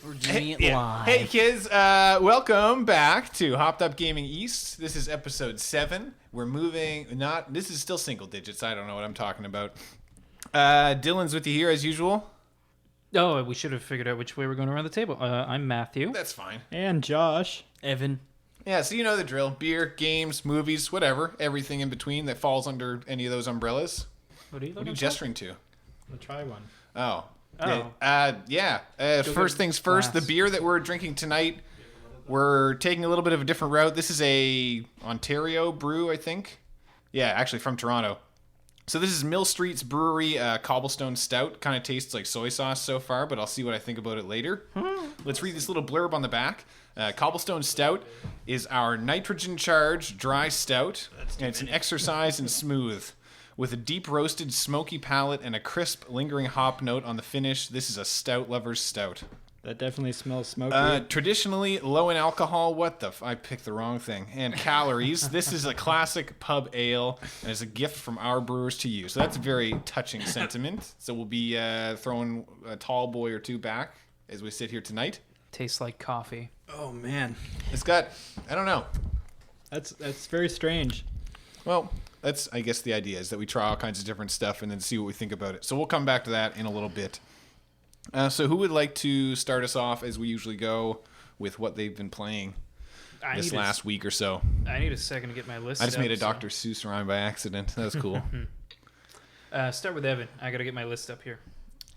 We're doing it live. Hey kids, welcome back to Hopped Up Gaming East. This is episode 7. We're moving, this is still single digits. I don't know what I'm talking about. Dylan's with you here as usual. Oh, we should have figured out which way we're going around the table. I'm Matthew. That's fine. And Josh. Evan. Yeah, so you know the drill. Beer, games, movies, whatever. Everything in between that falls under any of those umbrellas. What are you gesturing to? We'll try one. Oh. Oh. First things first, the beer that we're drinking tonight, we're taking a little bit of a different route. This is a Ontario brew, I think. Yeah, actually from Toronto. So this is Mill Street's Brewery Cobblestone Stout. Kind of tastes like soy sauce so far, but I'll see what I think about it later. Let's read this little blurb on the back. Cobblestone Stout is our nitrogen-charged dry stout, and it's an exercise in smooth. With a deep roasted smoky palate and a crisp lingering hop note on the finish, this is a stout lover's stout. That definitely smells smoky. Traditionally low in alcohol, I picked the wrong thing, and calories. This is a classic pub ale and is a gift from our brewers to you. So that's a very touching sentiment. So we'll be throwing a tall boy or two back as we sit here tonight. Tastes like coffee. Oh man, It's got, I don't know. that's very strange. Well, that's, I guess, the idea is that we try all kinds of different stuff and then see what we think about it. So we'll come back to that in a little bit. So who would like to start us off as we usually go with what they've been playing this last week or so? I need a second to get my list. I just made a Dr. Seuss rhyme by accident. That was cool. Start with Evan. I got to get my list up here.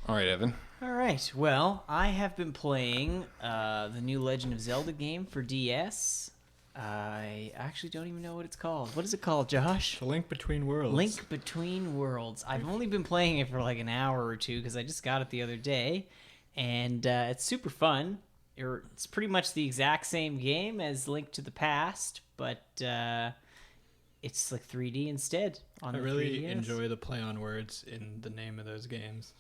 All right, Evan. All right. Well, I have been playing the new Legend of Zelda game for DS. I actually don't even know what it's called. What is it called, Josh? The Link Between Worlds. Link Between Worlds. I've only been playing it for like an hour or two because I just got it the other day, and it's super fun. It's pretty much the exact same game as Link to the Past, but it's like 3D instead. I really enjoy the play on words in the name of those games.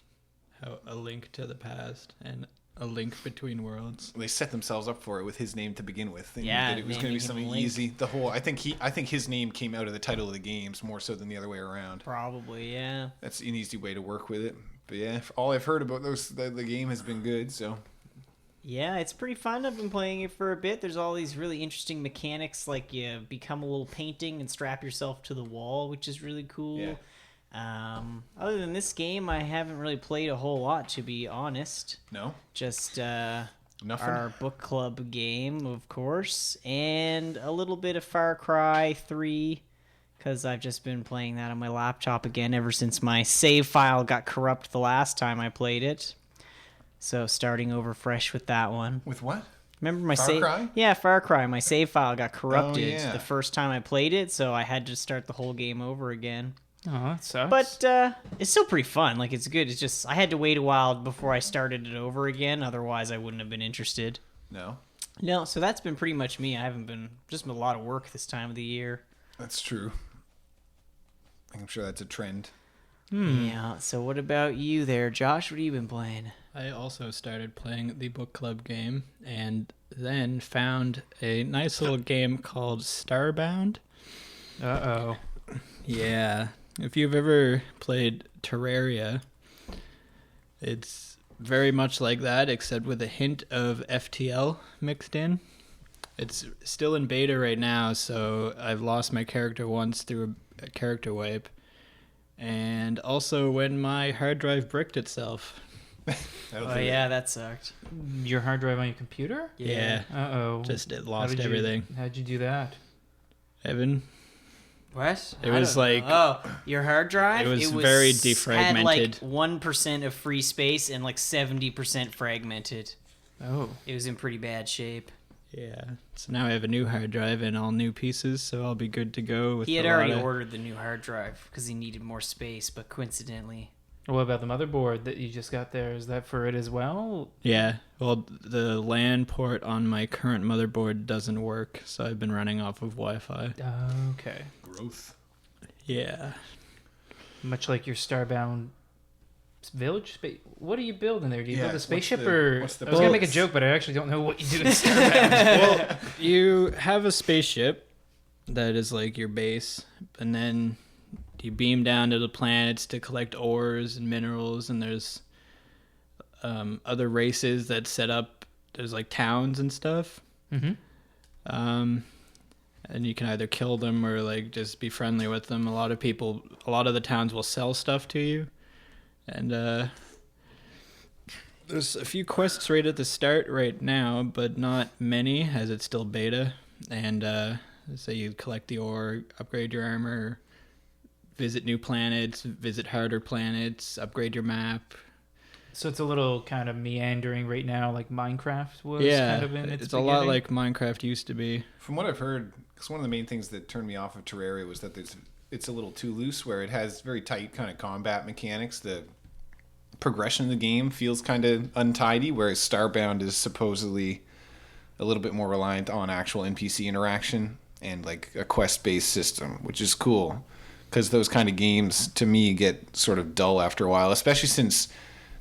How A Link to the Past and A Link Between Worlds. They set themselves up for it with his name to begin with. They knew Yeah, that it was going to be something Link. easy. I think his name came out of the title of the games more so than the other way around. Probably, yeah. That's an easy way to work with it. But yeah, all I've heard about the game has been good. So Yeah, it's pretty fun. I've been playing it for a bit. There's all these really interesting mechanics, like you become a little painting and strap yourself to the wall, which is really cool. Yeah. Other than this game, I haven't really played a whole lot, to be honest. no, Just nothing. our book club game, of course, and a little bit of Far Cry 3, because I've just been playing that on my laptop again ever since my save file got corrupt the last time I played it. So starting over fresh with that one. With what? Remember my Far save? Cry? Yeah, Far Cry. My save file got corrupted yeah. the first time I played it, so I had to start the whole game over again. Oh, that sucks. But it's still pretty fun. Like, it's good. It's just I had to wait a while before I started it over again. Otherwise, I wouldn't have been interested. No, No, so that's been pretty much me. I haven't been just been a lot of work this time of the year. that's true. I'm sure that's a trend. Yeah. So what about you there, Josh? What have you been playing? I also started playing the book club game and then found a nice little game called Starbound. Uh-oh. Yeah. If you've ever played Terraria, it's very much like that, except with a hint of FTL mixed in. It's still in beta right now, so I've lost my character once through a character wipe. And also when my hard drive bricked itself. Oh yeah, that sucked. Your hard drive on your computer? Yeah. Uh-oh. Just it How lost did you- everything. How'd you do that? Evan? What? It was like... your hard drive? It was very Had like defragmented. 1% of free space and like 70% fragmented. Oh. It was in pretty bad shape. Yeah. So now I have a new hard drive and all new pieces, so I'll be good to go. With He had a already lot of- ordered the new hard drive because he needed more space, but coincidentally... What about the motherboard that you just got there? Is that for it as well? Yeah. Well, the LAN port on my current motherboard doesn't work, so I've been running off of Wi-Fi. Okay. Growth. Yeah. Much like your Starbound village? What are you building there? Do you Yeah, build a what's spaceship the- or... what's the I was going to make a bullets? joke, but I actually don't know what you do in Starbound. Well, you have a spaceship that is like your base, and then you beam down to the planets to collect ores and minerals, and there's other races that set up there's like towns and stuff. Mm-hmm. And you can either kill them or like just be friendly with them. A lot of the towns will sell stuff to you, and there's a few quests right at the start right now, but not many as it's still beta. And so you collect the ore, upgrade your armor, visit new planets, visit harder planets, upgrade your map. So it's a little kind of meandering right now, like Minecraft was kind of in its it's beginning. a lot like Minecraft used to be. From what I've heard, because one of the main things that turned me off of Terraria was that it's a little too loose, where it has very tight kind of combat mechanics. The progression of the game feels kind of untidy, whereas Starbound is supposedly a little bit more reliant on actual NPC interaction and like a quest-based system, which is cool, because those kind of games to me get sort of dull after a while, especially since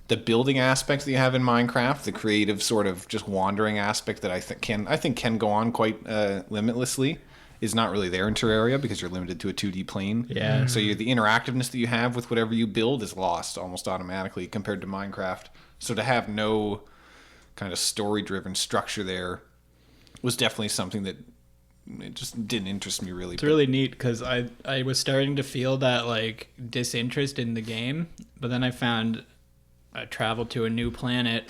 the building aspects that you have in Minecraft, the creative sort of just wandering aspect that I think can go on quite limitlessly, is not really there in Terraria because you're limited to a 2D plane. Yeah. So the interactiveness that you have with whatever you build is lost almost automatically compared to Minecraft. So to have no kind of story-driven structure there was definitely something that it just didn't interest me really. It's really neat because I was starting to feel that like disinterest in the game, but then I traveled to a new planet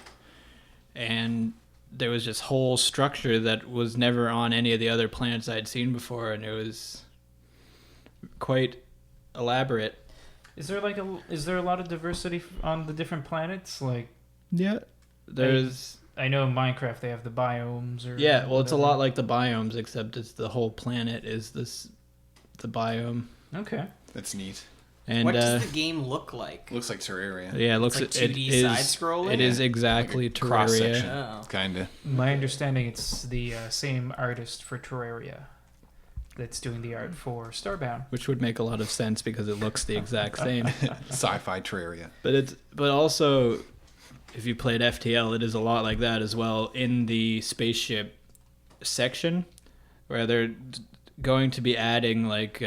and there was this whole structure that was never on any of the other planets I'd seen before, and it was quite elaborate. Is there a lot of diversity on the different planets? Like, Yeah. There's I know in Minecraft they have the biomes or Yeah, well it's a whatever. lot like the biomes, except it's the whole planet is the biome. Okay. That's neat. And What does the game look like? Looks like Terraria. yeah, it looks like it 2D is side-scrolling? It is exactly Like a cross-section. Terraria. Oh. Kind of. My understanding it's the same artist for Terraria that's doing the art for Starbound. Which would make a lot of sense because it looks the exact same. Sci-fi Terraria. But also, if you played FTL, it is a lot like that as well in the spaceship section, where they're going to be adding like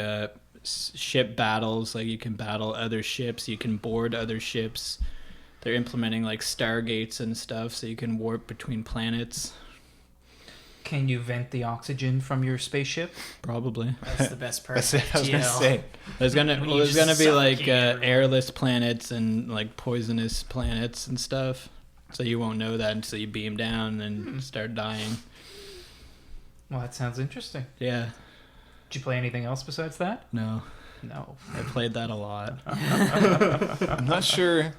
ship battles. Like you can battle other ships, you can board other ships. They're implementing like stargates and stuff, so you can warp between planets. Can you vent the oxygen from your spaceship? Probably. That's the best part. That's of it. I was gonna FTL. say. There's gonna When you there's just gonna be like suffocate everyone. airless planets and like poisonous planets and stuff. So you won't know that until you beam down and start dying. Well, that sounds interesting. Yeah. Did you play anything else besides that? No. No. I played that a lot. I'm not sure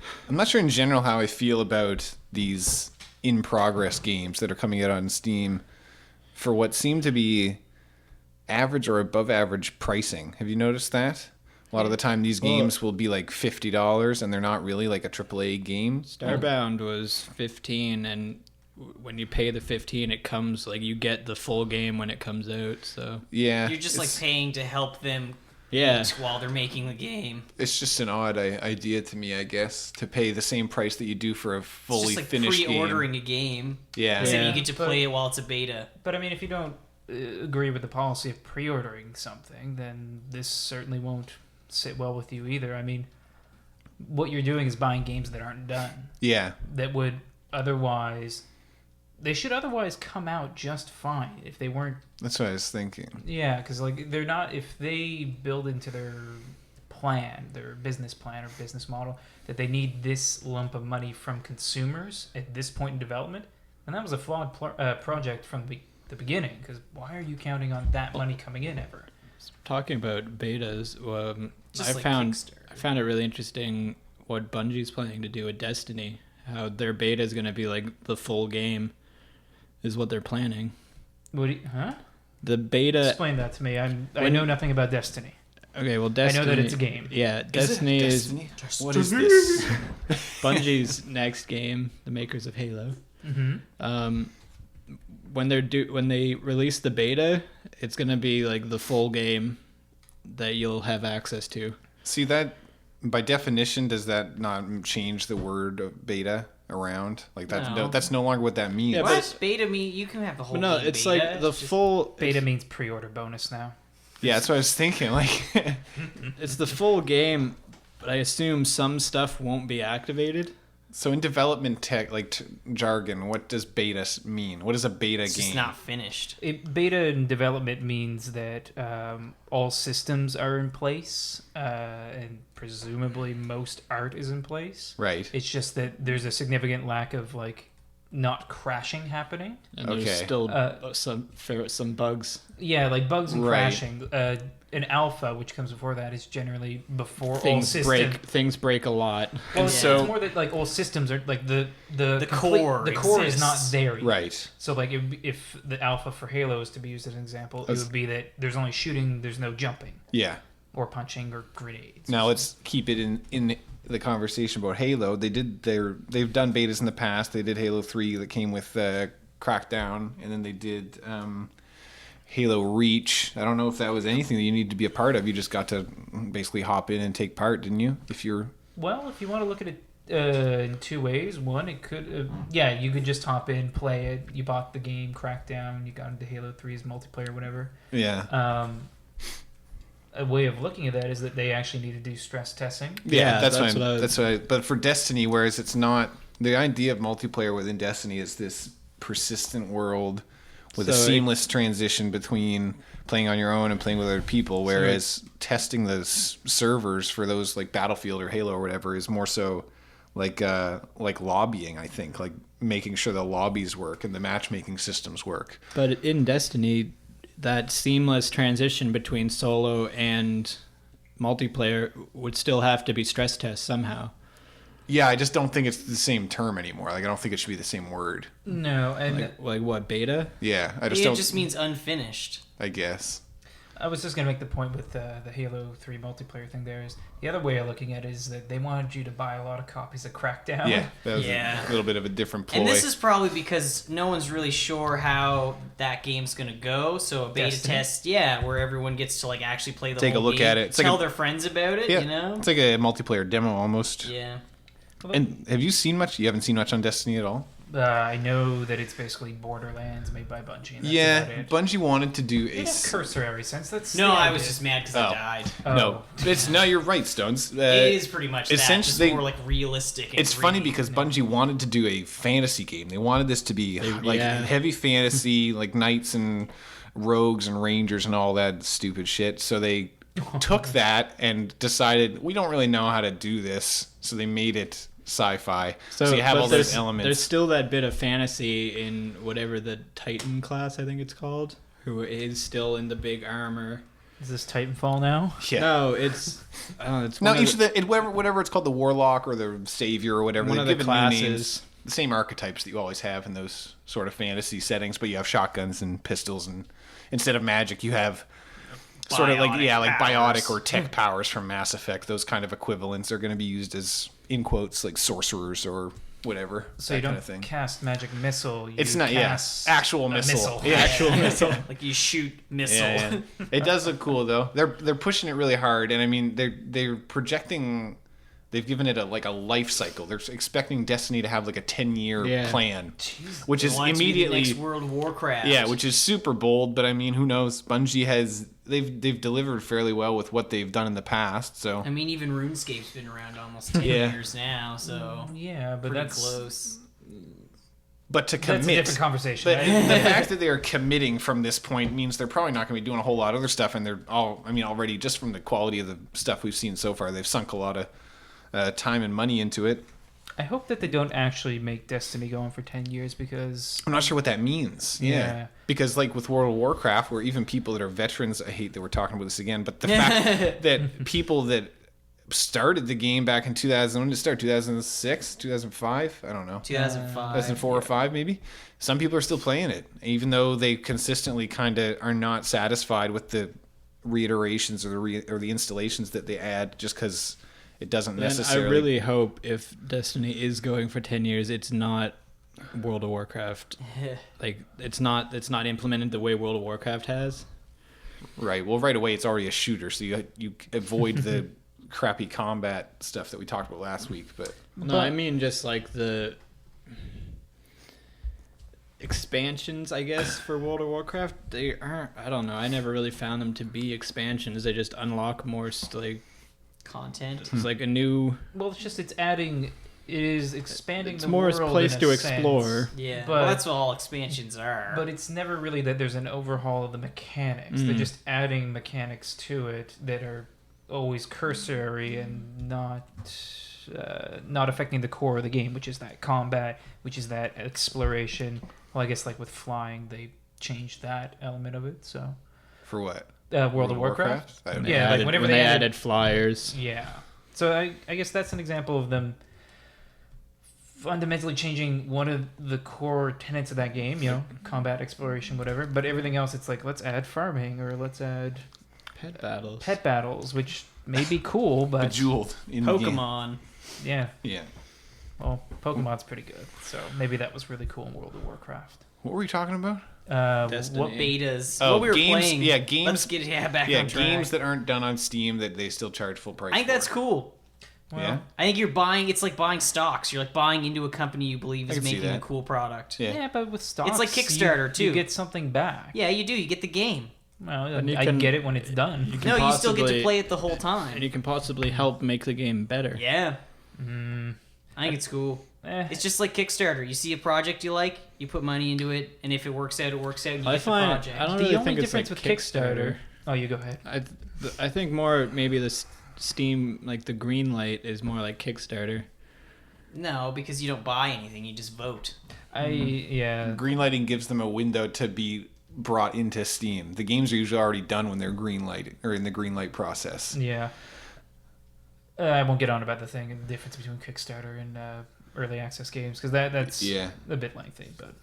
in general how I feel about these in progress games that are coming out on Steam for what seem to be average or above average pricing. Have you noticed that? A lot of the time these games will be like $50 and they're not really like a AAA game. Starbound was 15, and when you pay the 15, it comes like you get the full game when it comes out. So Yeah. You're just like paying to help them yeah, while they're making the game. It's just an odd idea to me, I guess, to pay the same price that you do for a It's fully just like finished pre-ordering game. a game. Yeah. Except Yeah. you get to play it while it's a beta. But I mean, if you don't agree with the policy of pre-ordering something, then this certainly won't sit well with you either. I mean, what you're doing is buying games that aren't done, Yeah. that would otherwise... They should otherwise come out just fine if they weren't. That's what I was thinking. Yeah, because like they're not. If they build into their plan, their business plan or business model, that they need this lump of money from consumers at this point in development, and that was a flawed project from the beginning. Because why are you counting on that money coming in ever? talking about betas, Just I like found Kickstarter. it really interesting what Bungie's planning to do with Destiny. How their beta is going to be like the full game, is what they're planning. What? Huh? The beta. Explain that to me. I when- know nothing about Destiny. Okay, well, Destiny. I know that it's a game. Yeah, Destiny is What is this? Bungie's next game, the makers of Halo. Mm-hmm. When they release the beta, it's gonna be like the full game that you'll have access to. See that by definition, does that not change the word of beta around? Like that? No. That's no longer what that means. Yeah, What? Beta mean you can have the whole But no, game it's beta. like the It's just- full Beta means pre-order bonus now. Yeah, that's what I was thinking. Like, It's the full game, but I assume some stuff won't be activated. So in development tech, like jargon, what does beta mean? What is a beta It's game? just not finished. Beta in development means that all systems are in place, and presumably most art is in place. Right. It's just that there's a significant lack of like not crashing happening. And Okay. there's still some bugs. Yeah, like bugs and Right. crashing. An alpha, which comes before that, is generally before all Things systems. Things break a lot. Well, And so- it's more that like all systems are like the core The core is not exists. there yet. Right. So like if the alpha for Halo is to be used as an example, it That's- would be that there's only shooting, there's no jumping Yeah. or punching or grenades. Now let's keep it in the conversation about Halo. They've done betas in the past. They did Halo 3 that came with Crackdown, and then they did Halo Reach. I don't know if that was anything that you needed to be a part of. You just got to basically hop in and take part, didn't you? If you're Well, if you want to look at it in two ways, one, it could, you could just hop in, play it. You bought the game, Crackdown, you got into Halo 3's multiplayer, whatever. yeah. A way of looking at that is that they actually need to do stress testing. Yeah, that's that's fine. what I- That's what I, but for Destiny, whereas it's not the idea of multiplayer within Destiny is this persistent world with a So it- seamless transition between playing on your own and playing with other people. Whereas testing the servers for those like Battlefield or Halo or whatever is more so like lobbying. I think like making sure the lobbies work and the matchmaking systems work. But in Destiny, that seamless transition between solo and multiplayer would still have to be stress test somehow. Yeah, I just don't think it's the same term anymore. Like I don't think it should be the same word. No, and Like what, beta? Yeah, I just It don't. just means unfinished. I guess. I was just going to make the point with the Halo 3 multiplayer thing there is the other way of looking at it is that they wanted you to buy a lot of copies of Crackdown. Yeah, that was Yeah. a little bit of a different ploy. And this is probably because no one's really sure how that game's gonna go. So a beta Destiny? test, where everyone gets to like actually play the Take a whole look game, at it. It's like tell a- their friends about it. Yeah, You know. it's like a multiplayer demo almost. Yeah. And have you seen much? You haven't seen much on Destiny at all? I know that it's basically Borderlands made by Bungie. And that's Yeah, about it. Bungie wanted to do They a. have cursory sense. That's No, the I idea. was just mad because Oh. I died. No, it's no. You're right, Stones. It is pretty much that. essentially- Just more like realistic. And It's funny gritty. because Bungie wanted to do a fantasy game. They wanted this to be like yeah. heavy fantasy, like knights and rogues and rangers and all that stupid shit. So they took that and decided we don't really know how to do this, so they made it sci-fi. So you have but all those elements. There's still that bit of fantasy in whatever the Titan class, I think it's called, who is still in the big armor. Is this Titanfall now? Yeah. No, it's it's No, one each of the whatever it's called, the warlock or the savior or whatever. One they've of the given new classes. names, the same archetypes that you always have in those sort of fantasy settings, but you have shotguns and pistols, and instead of magic, you have sort of like Biotic biotic powers. or tech powers from Mass Effect. Those kind of equivalents are going to be used as in quotes like sorcerers or whatever. So that you don't kind of thing. cast magic missile. You It's not cast actual a missile. Yeah. Actual missile. like you shoot missile. Yeah, yeah. It does look cool though. They're pushing it really hard, and I mean they're projecting. They've given it a life cycle. They're expecting Destiny to have like a 10-year Yeah. plan, which is They want it to be the immediately next World of Warcraft. yeah, which is super bold. But I mean, who knows? Bungie has they've delivered fairly well with what they've done in the past. So I mean, even RuneScape's been around almost 10 Yeah. years now, so Yeah, but pretty that's close. but to That's a commit. different conversation. But right? the fact that they are committing from this point means they're probably not going to be doing a whole lot of other stuff, and they're all. I mean, already just from the quality of the stuff we've seen so far, they've sunk a lot of time and money into it. I hope that they don't actually make Destiny go on for 10 years because I'm not sure what that means. Yeah. Because like with World of Warcraft, where even people that are veterans, I hate that we're talking about this again, but the fact that people that started the game back in 2000, when did it start? 2006, 2005? I don't know. 2005. 2004 or 5 maybe. Some people are still playing it, even though they consistently kind of are not satisfied with the reiterations or the installations that they add, just because it doesn't And necessarily. I really hope if Destiny is going for 10 years, it's not World of Warcraft. Like it's not implemented the way World of Warcraft has. Right. Well, right away it's already a shooter, so you avoid the crappy combat stuff that we talked about last week. But No, I mean just like the expansions, I guess, for World of Warcraft. They aren't. I don't know. I never really found them to be expansions. They just unlock more. Like Content. it's like a new. well, it's adding It is expanding It's the more world a place in to sense, explore. Yeah, but well, that's what all expansions are. But it's never really that there's an overhaul of the mechanics. They're just adding mechanics to it that are always cursory and not affecting the core of the game, which is that combat, which is that exploration. Well, I guess like with flying, they changed that element of it. So For what? World of Warcraft. I don't know. Yeah, like whenever when they they added- added flyers. Yeah. So I guess that's an example of them fundamentally changing one of the core tenets of that game, combat, exploration, whatever. But everything else, it's like, let's add farming or let's add Pet battles. pet battles, which may be cool, but Bejeweled in the game. Pokemon. yeah. Yeah. Well, Pokemon's pretty good, so maybe that was really cool in World of Warcraft. What were we talking about? Destiny. What Betas. Oh, what we were games- playing. yeah, games- Let's get back Yeah, on track. games that aren't done on Steam that they still charge full price. I think for. that's cool. Yeah. I think you're buying. It's like buying stocks. You're like buying into a company you believe I is can see making a that. cool product. Yeah. Yeah, but with stocks, like Kickstarter, too. You get something back. Yeah, you do. You get the game. Well, And you I can- get it when it's done. You can No, you still get to possibly- play it the whole And time. you can possibly help make the game better. Yeah, Mm, I think it's cool. eh. It's just like Kickstarter. You see a project you like, you put money into it, and if it works out, it works out. And you I get the find project. I don't The really only think it's difference like with Kickstarter. Oh, you go ahead. I think more maybe the Steam, like the green light, is more like Kickstarter. No, because you don't buy anything. You just vote. Yeah. Greenlighting gives them a window to be brought into Steam. The games are usually already done when they're greenlight or in the greenlight process. Yeah. I won't get on about the difference between Kickstarter and early access games, because that's Yeah. a bit lengthy. But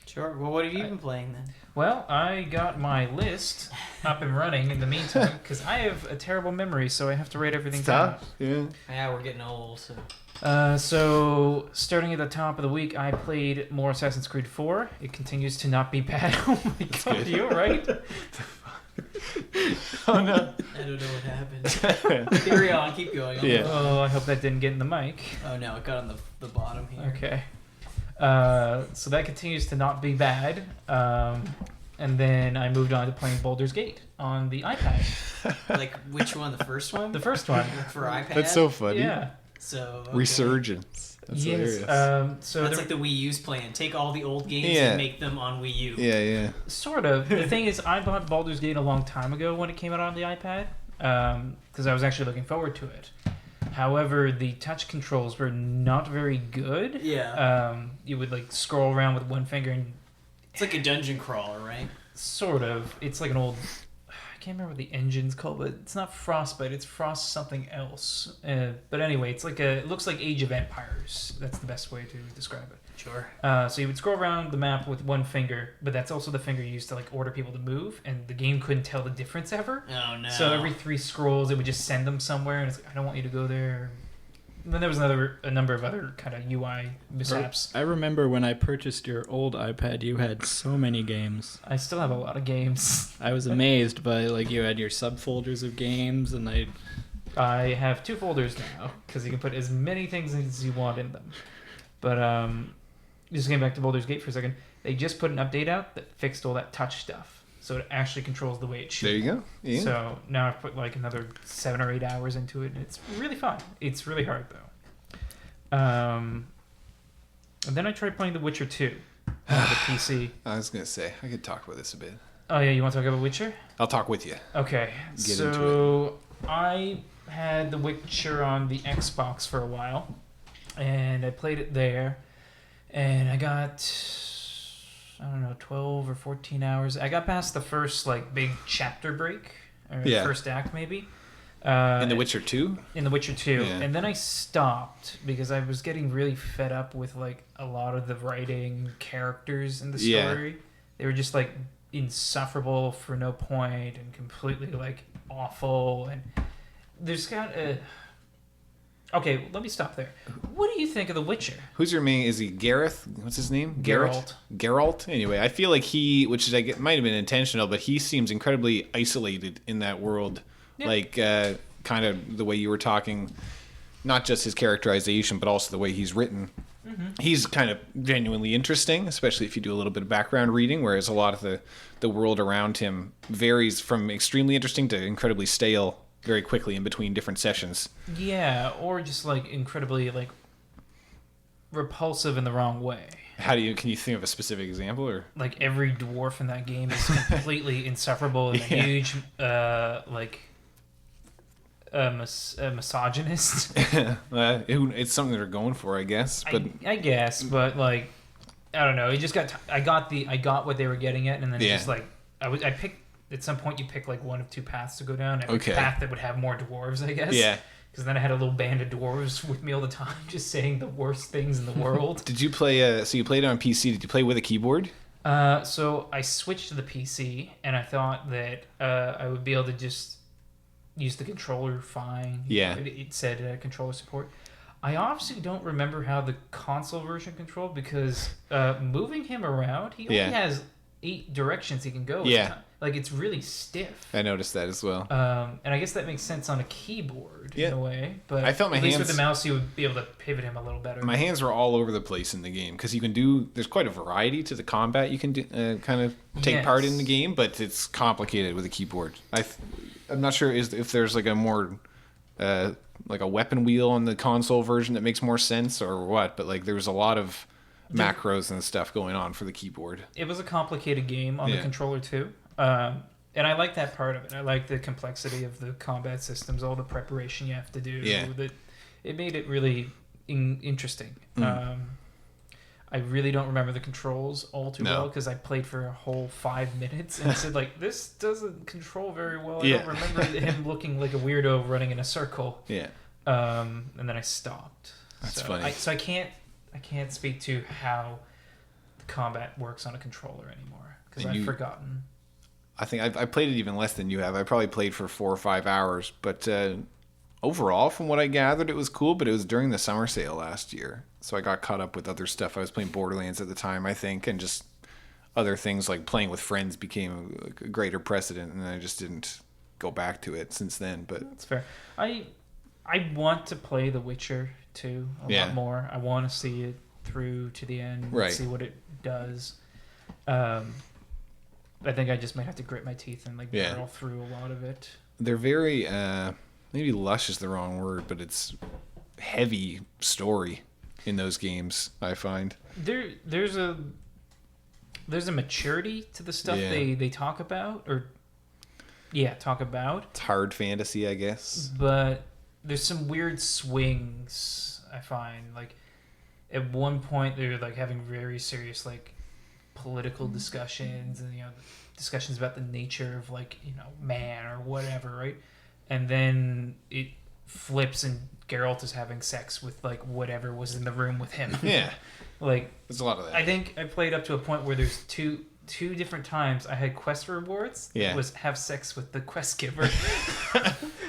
Sure. Well, what have you been playing then? well, I got my list up and running in the meantime because I have a terrible memory, so I have to write everything down. Yeah. Yeah, we're getting old. So. So starting at the top of the week, I played more Assassin's Creed 4. It continues to not be bad. Oh my god, good. you right? Oh no. I don't know what happened. Carry on. Keep going. Yeah. Oh, I hope that didn't get in the mic. Oh no, it got on the bottom here. Okay. So that continues to not be bad. And then I moved on to playing Baldur's Gate on the iPad. Like which one? The first one? The first one. For iPad. That's so funny. Yeah. So okay. Resurgence. That's Yes. hilarious. So That's there- like the Wii U's plan. Take all the old games Yeah. and make them on Wii U. Yeah. Sort of. The thing is, I bought Baldur's Gate a long time ago when it came out on the iPad, because I was actually looking forward to it. However, the touch controls were not very good. Yeah. You would like scroll around with one finger and It's like a dungeon crawler, right? sort of. It's like an old. I can't remember what the engine's called, but it's not Frostbite. It's Frost something else. But anyway, it's like it looks like Age of Empires. That's the best way to describe it. Sure. So you would scroll around the map with one finger, but that's also the finger you used to like order people to move, and the game couldn't tell the difference ever. Oh no. So every 3 scrolls, it would just send them somewhere, and it's like, I don't want you to go there. And then there was a number of other kind of UI mishaps. I remember when I purchased your old iPad, you had so many games. I still have a lot of games. I was amazed by like you had your subfolders of games, and I have 2 folders now because you can put as many things as you want in them. But just getting back to Baldur's Gate for a second, they just put an update out that fixed all that touch stuff, so it actually controls the way it should. There you go. Yeah. So now I've put like another 7 or 8 hours into it, and it's really fun. It's really hard though. And then I tried playing The Witcher 2 on the PC. I was gonna say I could talk about this a bit. Oh yeah, you want to talk about Witcher? I'll talk with you. Okay, Get so I had The Witcher on the Xbox for a while, and I played it there, and I got, I don't know, 12 or 14 hours. I got past the first like big chapter break, or Yeah. first act maybe. In The Witcher 2? In The Witcher 2. Yeah. And then I stopped because I was getting really fed up with like a lot of the writing, characters in the Yeah. story. They were just like insufferable for no point and completely like awful, and there's got a Okay, let me stop there. What do you think of The Witcher? Who's your main? Is he Gareth? What's his name? Garrett? Geralt. Anyway, I feel like he, which is might have been intentional, but he seems incredibly isolated in that world. Yeah. Like kind of the way you were talking, not just his characterization, but also the way he's written. Mm-hmm. He's kind of genuinely interesting, especially if you do a little bit of background reading, whereas a lot of the world around him varies from extremely interesting to incredibly stale very quickly in between different sessions. Yeah, or just like incredibly like repulsive in the wrong way. Can you think of a specific example or? Like every dwarf in that game is completely insufferable and a huge, a misogynist. It's something they're going for, I guess. But I guess, but like, I don't know. It just I got what they were getting at, and then it's just like I picked. At some point, you pick like one of two paths to go down. I picked a path that would have more dwarves, I guess. Yeah. Because then I had a little band of dwarves with me all the time, just saying the worst things in the world. Did you play? So you played it on PC. Did you play with a keyboard? So I switched to the PC, and I thought that I would be able to just use the controller fine. Yeah. It said controller support. I obviously don't remember how the console version controlled because moving him around, he only has 8 directions he can go. Yeah. Like, it's really stiff. I noticed that as well. And I guess that makes sense on a keyboard in a way. But I felt my at least hands, with the mouse, you would be able to pivot him a little better. My hands were all over the place in the game because there's quite a variety to the combat you can do, kind of take part in the game, but it's complicated with a keyboard. I'm not sure if there's like a more like a weapon wheel on the console version that makes more sense or what, but like there was a lot of macros and stuff going on for the keyboard. It was a complicated game on the controller too. And I like that part of it. I like the complexity of the combat systems, all the preparation you have to do. Yeah. It made it really interesting. I really don't remember the controls all too well because I played for a whole 5 minutes and said, like, this doesn't control very well. I don't remember him looking like a weirdo running in a circle. Yeah. And then I stopped. That's funny. So I can't speak to how the combat works on a controller anymore because I've forgotten. I think I played it even less than you have. I probably played for 4 or 5 hours, but overall, from what I gathered, it was cool. But it was during the summer sale last year, so I got caught up with other stuff. I was playing Borderlands at the time, I think, and just other things like playing with friends became a greater precedent, and I just didn't go back to it since then. But that's fair. I want to play The Witcher 2 a lot more. I want to see it through to the end, and see what it does. I think I just might have to grit my teeth and like barrel through a lot of it. They're very maybe lush is the wrong word, but it's heavy story in those games, I find. There's a maturity to the stuff they talk about talk about. It's hard fantasy, I guess. But there's some weird swings I find. Like at one point they're like having very serious like political discussions and discussions about the nature of like man or whatever, right? And then it flips and Geralt is having sex with like whatever was in the room with him. Yeah. Like there's a lot of that. I think I played up to a point where there's two different times I had quest rewards. Yeah. It was have sex with the quest giver.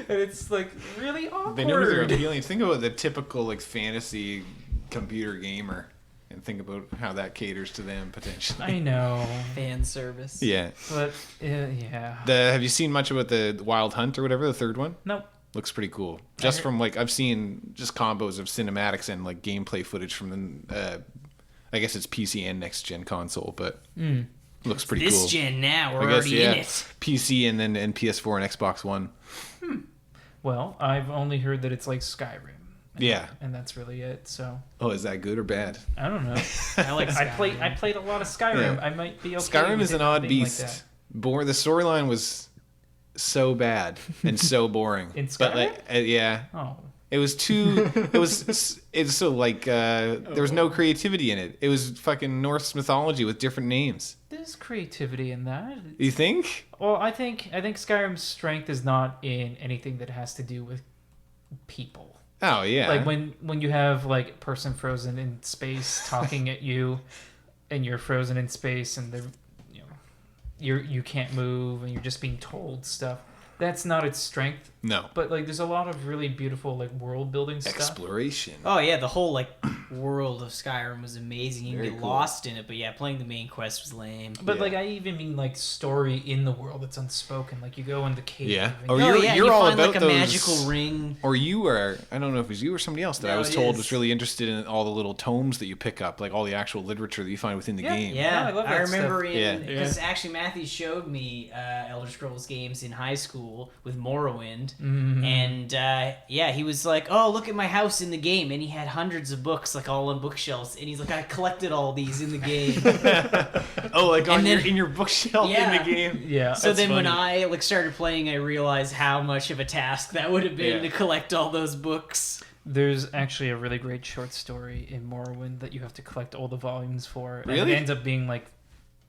And it's like really awkward. They know they're appealing. Think about the typical like fantasy computer gamer and think about how that caters to them potentially. I know. Fan service. Yeah. But yeah. Have you seen much about the Wild Hunt or whatever, the third one? Nope. Looks pretty cool. Just from like I've seen just combos of cinematics and like gameplay footage from the I guess it's PC and next gen console, but looks pretty cool. This gen now, we're already in it. PC and then PS4 and Xbox One. Well, I've only heard that it's like Skyrim. And that's really it. So. Oh, is that good or bad? I don't know. I like Skyrim. I played a lot of Skyrim. I might be okay. Skyrim with is an odd beast. Like the storyline was so bad and so boring. In Skyrim? But like, yeah. Oh. It was too. It's so like there was no creativity in it. It was fucking Norse mythology with different names. There's creativity in that. You think? Well, I think Skyrim's strength is not in anything that has to do with people. Oh yeah. Like when you have like a person frozen in space talking at you, and you're frozen in space, and you can't move, and you're just being told stuff. That's not its strength. No. But like there's a lot of really beautiful like world building stuff. Exploration. Oh yeah, the whole like world of Skyrim was amazing. You can get cool. lost in it, but yeah, playing the main quest was lame. But like I even mean like story in the world that's unspoken. Like you go in the cave. Yeah. And Or you're you all find about like a those magical ring. Or you were, I don't know if it was you or somebody else that I No, was it told is. was really interested in all the little tomes that you pick up, like all the actual literature that you find within the game. Yeah, I love that remember stuff. because actually Matthew showed me Elder Scrolls games in high school with Morrowind, friend, and he was like, "Oh, look at my house in the game," and he had hundreds of books like all on bookshelves, and he's like, "I collected all these in the game." In your bookshelf in the game. Yeah. So then when funny. I started playing, I realized how much of a task that would have been to collect all those books. There's actually a really great short story in Morrowind that you have to collect all the volumes for. Really? And it ends up being like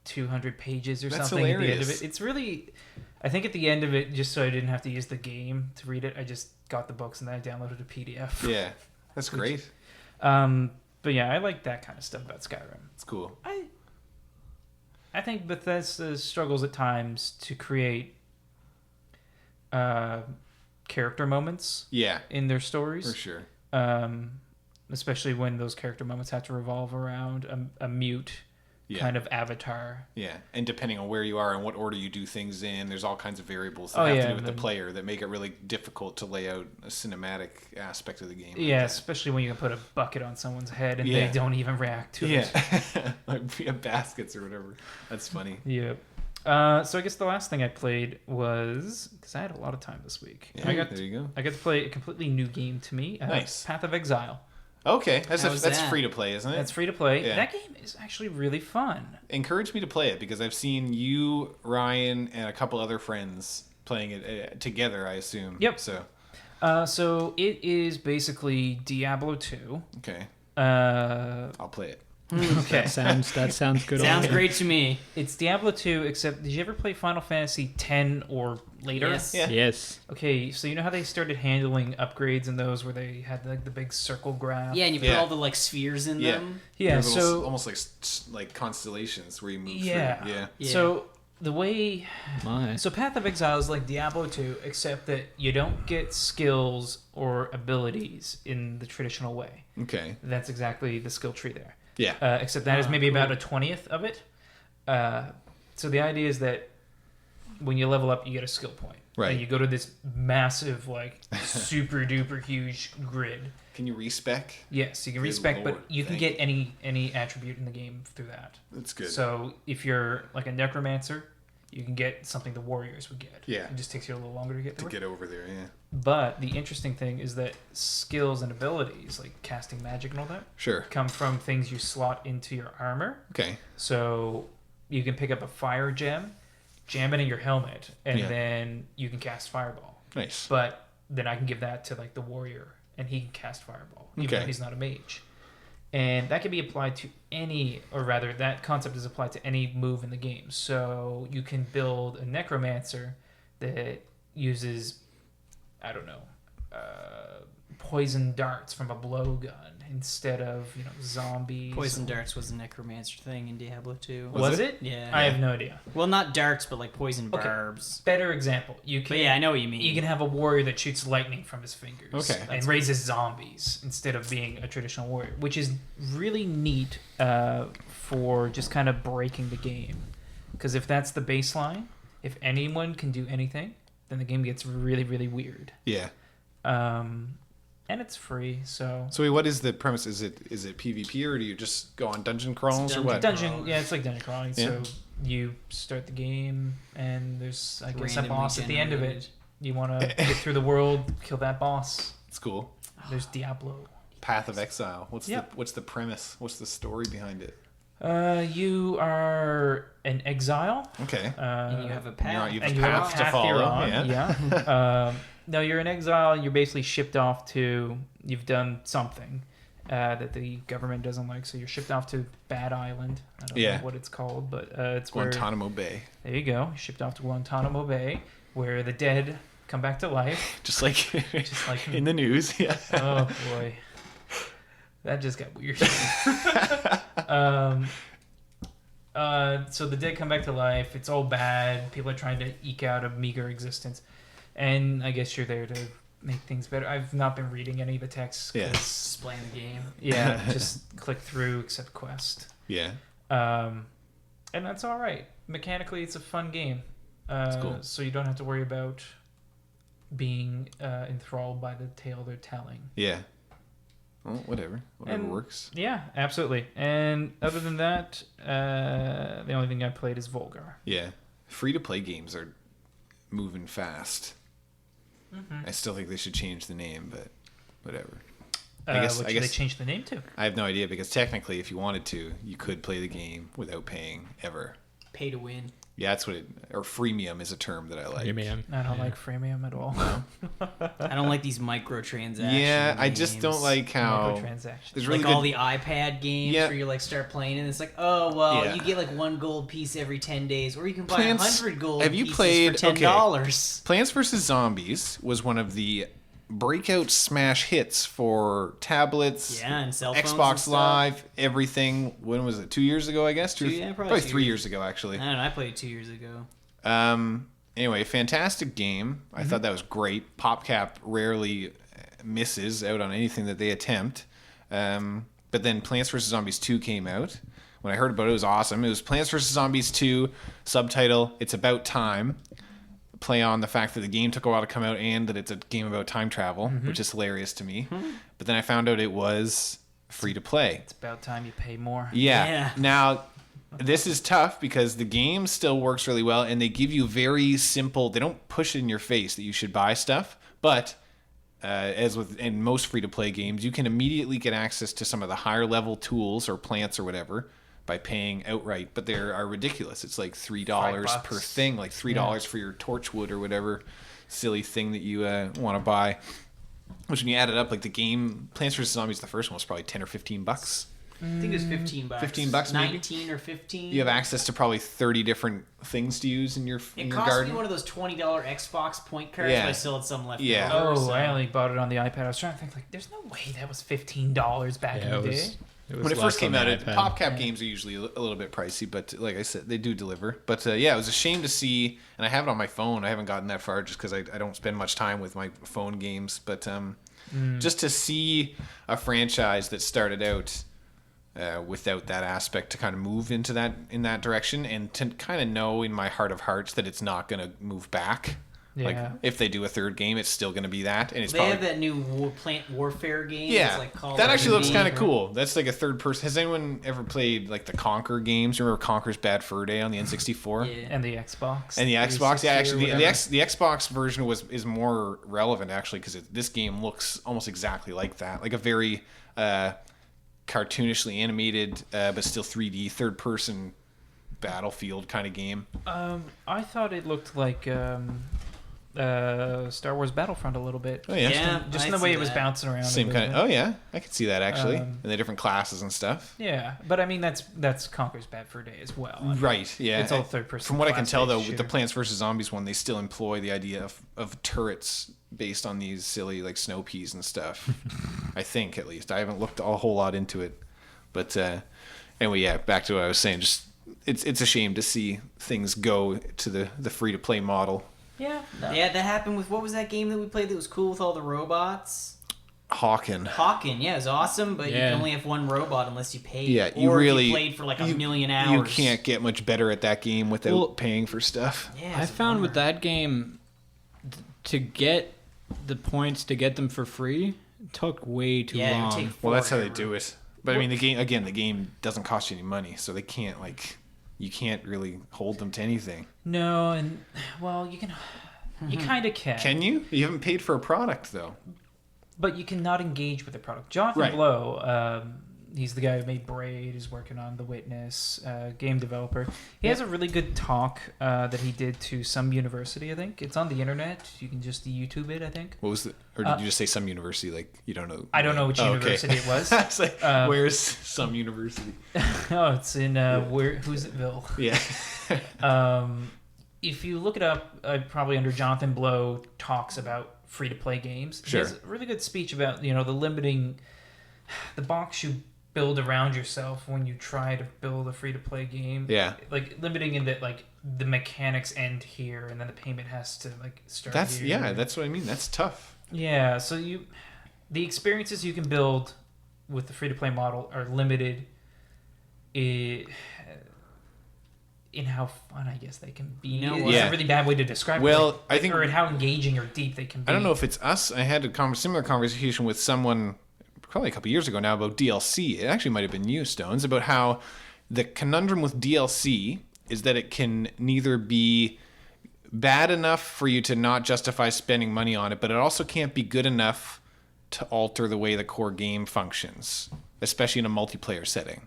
200 pages or That's something at the end of hilarious. it. It's really... I think at the end of it, just so I didn't have to use the game to read it, I just got the books and then I downloaded a PDF. Yeah, that's great. But yeah, I like that kind of stuff about Skyrim. It's cool. I think Bethesda struggles at times to create character moments Yeah, in their stories. for sure. Especially when those character moments have to revolve around a mute kind of avatar. Yeah, and depending on where you are and what order you do things in, there's all kinds of variables that Oh, have yeah, to do with the and- player that make it really difficult to lay out a cinematic aspect of the game. Yeah, like especially when you can put a bucket on someone's head and Yeah. they don't even react to that. it. Yeah, like via baskets or whatever. That's funny. Yeah. So I guess the last thing I played was, because I had a lot of time this week. Yeah, there you go. I got to play a completely new game to me. Nice. Path of Exile. Okay, that's How's that? free to play, isn't it? That's free to play. Yeah. That game is actually really fun. Encourage me to play it because I've seen you, Ryan, and a couple other friends playing it together. I assume. Yep. So. So it is basically Diablo 2. Okay. Okay. I'll play it. Okay. That sounds good. Sounds already. great to me. It's Diablo 2, except did you ever play Final Fantasy X or later? Yes. Yeah. Yes. Okay, so you know how they started handling upgrades in those where they had like the big circle graph? Yeah, and you put Yeah. all the like spheres in Yeah. them. Yeah, They're so almost like constellations where you move yeah. through. Yeah. Yeah. So the way My. so Path of Exile is like Diablo 2, except that you don't get skills or abilities in the traditional way. Okay. That's exactly the skill tree there. Yeah. Except that is Ah, maybe cool. about a 20th of it. So the idea is that when you level up, you get a skill point. Right. And you go to this massive, like, super duper huge grid. Can you respec? Yes, you can Good respec, but Lord, you can thank get any attribute in the game through that. That's good. So if you're like a necromancer, you can get something the warriors would get. Yeah. It just takes you a little longer to get to through. get over there, yeah. But the interesting thing is that skills and abilities, like casting magic and all that, Sure. come from things you slot into your armor. Okay. So you can pick up a fire gem, jam it in your helmet, and Yeah. then you can cast fireball. Nice. But then I can give that to like the warrior, and he can cast fireball, even Okay. though he's not a mage. And that can be applied to any, or rather, that concept is applied to any move in the game. So you can build a necromancer that uses, I don't know, poison darts from a blowgun instead of zombies. Poison darts was a necromancer thing in Diablo 2. Was it? Yeah. I have no idea. Well, not darts, but like poison Okay. barbs. Better example. You can. But yeah, I know what you mean. You can have a warrior that shoots lightning from his fingers Okay. and raises zombies instead of being a traditional warrior, which is really neat for just kind of breaking the game. Because if that's the baseline, if anyone can do anything, then the game gets really, really weird. Yeah. And it's free, so So wait, what is the premise? Is it PvP or do you just go on dungeon crawls or what? yeah, it's like dungeon crawling. Yeah. So you start the game, and there's I guess a Randomly boss at the end of it. generated. You want to get through the world, kill that boss. It's cool. There's Diablo. Path of Exile. What's Yep. the premise? What's the story behind it? You are an exile. Okay. And you have a path. you And you have a to path follow, you're on. yeah. Yeah. No, you're in exile. You're basically shipped off to. You've done something that the government doesn't like, so you're shipped off to Bad Island. I don't Yeah. know what it's called, but it's where. Guantanamo Bay. There you go. You're shipped off to Guantanamo Bay, where the dead come back to life. Just like Just like in the news. Yeah. Oh boy, that just got weird. So the dead come back to life. It's all bad. People are trying to eke out a meager existence, and I guess you're there to make things better. I've not been reading any of the texts. 'Cause, Yeah. Just playing the game. yeah, just click through, accept quest. Yeah. And that's all right. Mechanically, it's a fun game. cool. So you don't have to worry about being enthralled by the tale they're telling. Yeah. Well, whatever And- works. Yeah, absolutely. And other than that, the only thing I played is Volgar. Yeah. Free to play games are moving fast. I still think they should change the name, but whatever. What should they change the name to? I have no idea, because technically, if you wanted to, you could play the game without paying ever. Pay to win. Yeah, that's what or freemium is a term that I like. Premium. I don't like freemium at all. I don't like these microtransactions. Yeah, I just don't like how Microtransactions. there's really like good, all the iPad games Yeah. where you like start playing and it's like, oh well, Yeah. you get like 1 gold piece every 10 days, or you can buy Plants- 100 gold have you pieces played- for $10. Plants vs. Zombies was one of the breakout smash hits for tablets, Yeah, and cell phones and Xbox stuff. Live, everything. When was it? 2 years ago, I guess. Probably Probably 2 3 years. years ago, actually. I don't know. I played it 2 years ago. Anyway, fantastic game. I thought that was great. PopCap rarely misses out on anything that they attempt. But then Plants vs. Zombies 2 came out. When I heard about it, it was awesome. It was Plants vs. Zombies 2, subtitle, It's About Time. Play on the fact that the game took a while to come out and that it's a game about time travel, which is hilarious to me. But then I found out it was free to play. It's about time you pay more. Yeah. Now, this is tough because the game still works really well, and they give you very simple. They don't push it in your face that you should buy stuff, but as with in most free-to-play games, you can immediately get access to some of the higher-level tools or plants or whatever by paying outright. But they are ridiculous. It's like $3 per thing, like $3 for your torchwood or whatever silly thing that you want to buy. Which, when you add it up, like the game Plants vs. Zombies, the first one was probably $10 or $15. I think it was $15. $15 maybe? 19 or 15. You have access to probably 30 different things to use in your It your cost garden. me one of those $20 Xbox point cards, Yeah. but I still had some left. Yeah. over, Oh, so- I only bought it on the iPad. I was trying to think, like, there's no way that was $15 back in the day. When it first came out, PopCap games are usually a little bit pricey, but like I said, they do deliver. But yeah, it was a shame to see, and I have it on my phone. I haven't gotten that far just because I don't spend much time with my phone games. But just to see a franchise that started out without that aspect to kind of move into in that direction, and to kind of know in my heart of hearts that it's not going to move back. Like Yeah. if they do a third game, it's still going to be that, and it's They probably have that new Plant Warfare game. yeah. It's like Call That of actually looks Duty. kind of cool. That's like a third person. Has anyone ever played like the Conquer games? Remember Conquer's Bad Fur Day on the N64? Yeah. And the Xbox. And the Xbox, 360 yeah, or actually, the whatever. the Xbox version is more relevant actually because this game looks almost exactly like that, like a very cartoonishly animated but still 3D third person battlefield kind of game. I thought it looked like Star Wars Battlefront a little bit. Oh yeah, Yeah. Just I in the see way it was that. bouncing around. same a kind little of. Oh yeah, I could see that actually, Um, and the different classes and stuff. bit. Yeah, but I mean that's Conquer's Bad Fur Day as well. I mean, Right. Yeah. It's all third person. From what I can tell, though, class-based with the shooter. Plants vs Zombies one, they still employ the idea of turrets based on these silly like snow peas and stuff. I think, at least. I haven't looked a whole lot into it, but anyway, yeah. Back to what I was saying. Just it's a shame to see things go to the free to play model. Yeah. No. Yeah, that happened with what was that game that we played that was cool with all the robots? Hawken. Hawken, yeah, it was awesome, but you Yeah. can only have one robot unless you pay. Yeah, or you if really you played for like a you- million hours. You can't get much better at that game without Well, paying for stuff. Yeah, I it's a found with bummer. that game, to get the points to get them for free took way too Yeah, it would long. take Well, that's how they forever. do it. But I mean, the game doesn't cost you any money, so they can't you can't really hold them to anything. No, and well, you can. You kind of can. Can you? You haven't paid for a product though. But you cannot engage with the product. Jonathan Right. Blow, he's the guy who made Braid, is working on The Witness, game developer. He has a really good talk that he did to some university, I think. It's on the internet. You can just YouTube it, I think. What was the? Or did you just say some university? Like you don't know? I don't know which Oh, okay. university it was. It's like, Um, where's some university? Oh, it's in, who's itville? Yeah. If you look it up, probably under Jonathan Blow talks about free-to-play games. Sure. He has a really good speech about, the box you build around yourself when you try to build a free-to-play game. Yeah. Like limiting in that, like the mechanics end here, and then the payment has to like start. That's here. That's what I mean. That's tough. Yeah. So the experiences you can build with the free-to-play model are limited. In how fun, I guess, they can be. You know It's what? Yeah. a really bad way to describe it. Well, Like, I think- or in how engaging or deep they can be. I don't know if it's us. I had a similar conversation with someone probably a couple years ago now about DLC. It actually might have been you, Stones, about how the conundrum with DLC is that it can neither be bad enough for you to not justify spending money on it, but it also can't be good enough to alter the way the core game functions, especially in a multiplayer setting.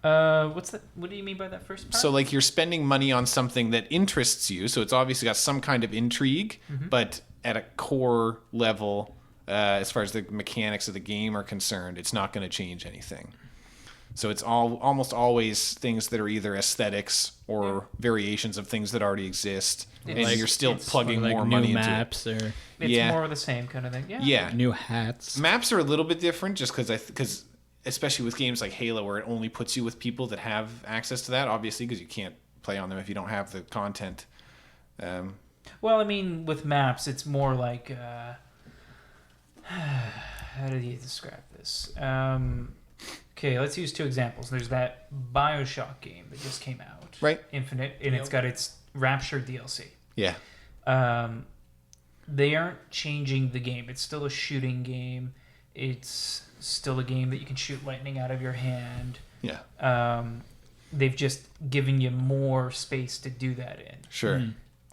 What's that? What do you mean by that first part? So, like, you're spending money on something that interests you, so it's obviously got some kind of intrigue, but at a core level, as far as the mechanics of the game are concerned, it's not going to change anything. So it's almost always things that are either aesthetics or variations of things that already exist, and you're still plugging like more new money maps into it. or it's more of the same kind of thing. Yeah. new hats. Maps are a little bit different just because especially with games like Halo, where it only puts you with people that have access to that, obviously, because you can't play on them if you don't have the content. Well, I mean, with maps, it's more like how do you describe this? Okay, let's use 2 examples. There's that BioShock game that just came out, Right. Infinite, and it's got its Rapture DLC. Yeah. They aren't changing the game. It's still a shooting game. It's still a game that you can shoot lightning out of your hand. Yeah. They've just given you more space to do that in. Sure.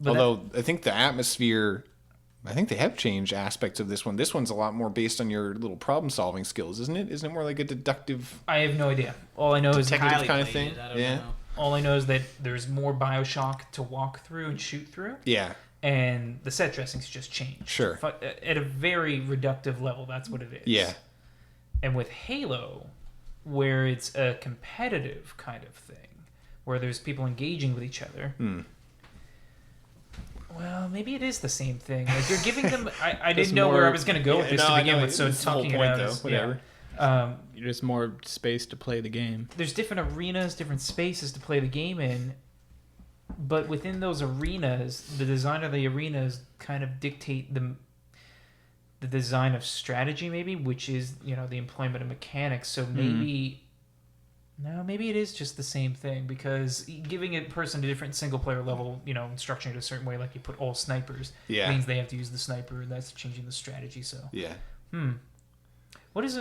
But Although I think the atmosphere, I think they have changed aspects of this one. This one's a lot more based on your little problem-solving skills, isn't it? Isn't it more like a deductive, I have no idea. All I know is detective Highly kind of played thing? it, I don't Yeah. know. all I know is that there's more BioShock to walk through and shoot through, Yeah. and the set dressings just changed. Sure. At a very reductive level, that's what it is. Yeah. And with Halo, where it's a competitive kind of thing, where there's people engaging with each other. Well, maybe it is the same thing. Like you're giving them. I didn't know where I was going to go with this to begin with. So it's the whole talking point, about though. is, Whatever. Just more space to play the game. there's different arenas, different spaces to play the game in, but within those arenas, the design of the arenas kind of dictate the design of strategy, maybe, which is the employment of mechanics. So maybe. No, maybe it is just the same thing, because giving a person a different single player level, instruction it a certain way, like you put all snipers, means they have to use the sniper, and that's changing the strategy. So Yeah. what is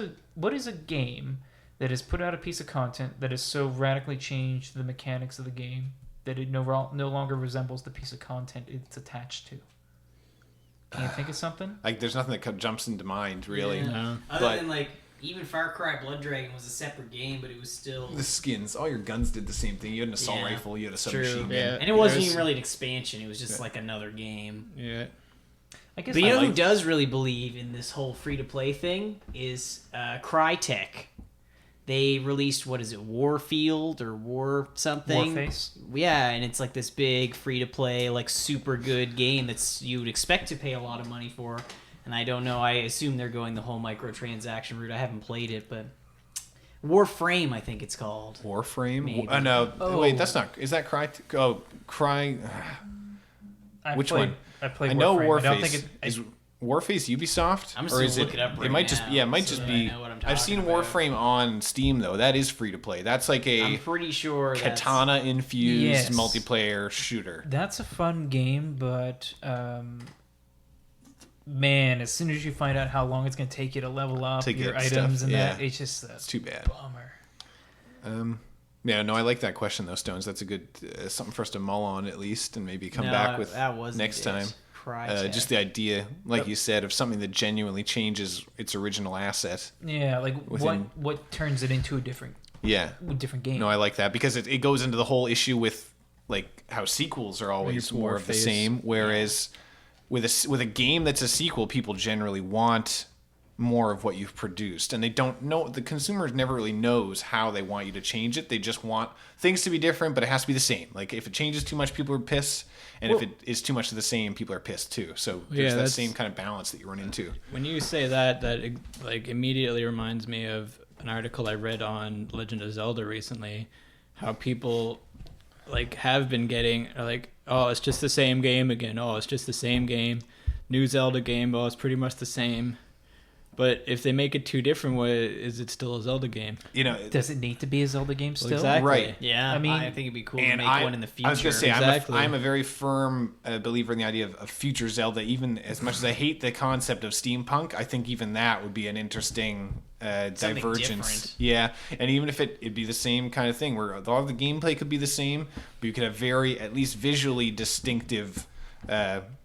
a game that has put out a piece of content that has so radically changed the mechanics of the game that it no longer resembles the piece of content it's attached to? Can you think of something? Like, there's nothing that jumps into mind, really. Yeah. No. Other than like even Far Cry Blood Dragon was a separate game, but it was still. The skins, all your guns did the same thing. You had an assault rifle, you had a submachine gun. Yeah. And it wasn't even really an expansion. It was just like another game. Yeah. I guess. But you know who does really believe in this whole free-to-play thing is Crytek. They released, what is it, Warfield or War something? Warface. Yeah, and it's like this big free-to-play, like super good game that's you would expect to pay a lot of money for. And I don't know, I assume they're going the whole microtransaction route. I haven't played it, but Warframe, I think it's called. Warframe? Maybe. No. Oh. Wait, that's not. Is that Cry? Oh, Cry. Which one? I played I know Warframe. Warface. I don't think it. Is Warface Ubisoft? I'm just or gonna is look it up right It might just. now Yeah, it might so just that I be. know what I'm I've seen talking about. Warframe on Steam though. That is free to play. That's like I'm a pretty sure that's... katana infused Yes. multiplayer shooter. That's a fun game, but man, as soon as you find out how long it's going to take you to level up To your get items stuff, and yeah. that, it's just a It's too bad. bummer. Yeah, no, I like that question though, Stones. That's a good something for us to mull on at least, and maybe come No, back with that wasn't next it. time. Crytek. Just the idea, like you said, of something that genuinely changes its original asset. Yeah, like Within- what turns it into a different Yeah. game? No, I like that because it goes into the whole issue with like how sequels are always Your more of the Warface. same, whereas with a game that's a sequel, people generally want more of what you've produced, and they don't know. The consumer never really knows how they want you to change it. They just want things to be different, but it has to be the same. Like if it changes too much, people are pissed, and if it is too much of the same, people are pissed too. So there's that that's- same kind of balance that you run into. When you say that like immediately reminds me of an article I read on Legend of Zelda recently, how people like have been getting like, oh, it's just the same game again. Oh, it's just the same game. New Zelda game. Oh, it's pretty much the same. But if they make it too different, is it still a Zelda game? You know, Does it need to be a Zelda game still? exactly. Right. Yeah, I mean- I think it'd be cool to and make one in the future. I was going to say, Exactly. I'm a very firm believer in the idea of future Zelda. Even as much as I hate the concept of steampunk, I think even that would be an interesting divergence. different. Yeah, and even if it'd be the same kind of thing, where a lot of the gameplay could be the same, but you could have very, at least visually distinctive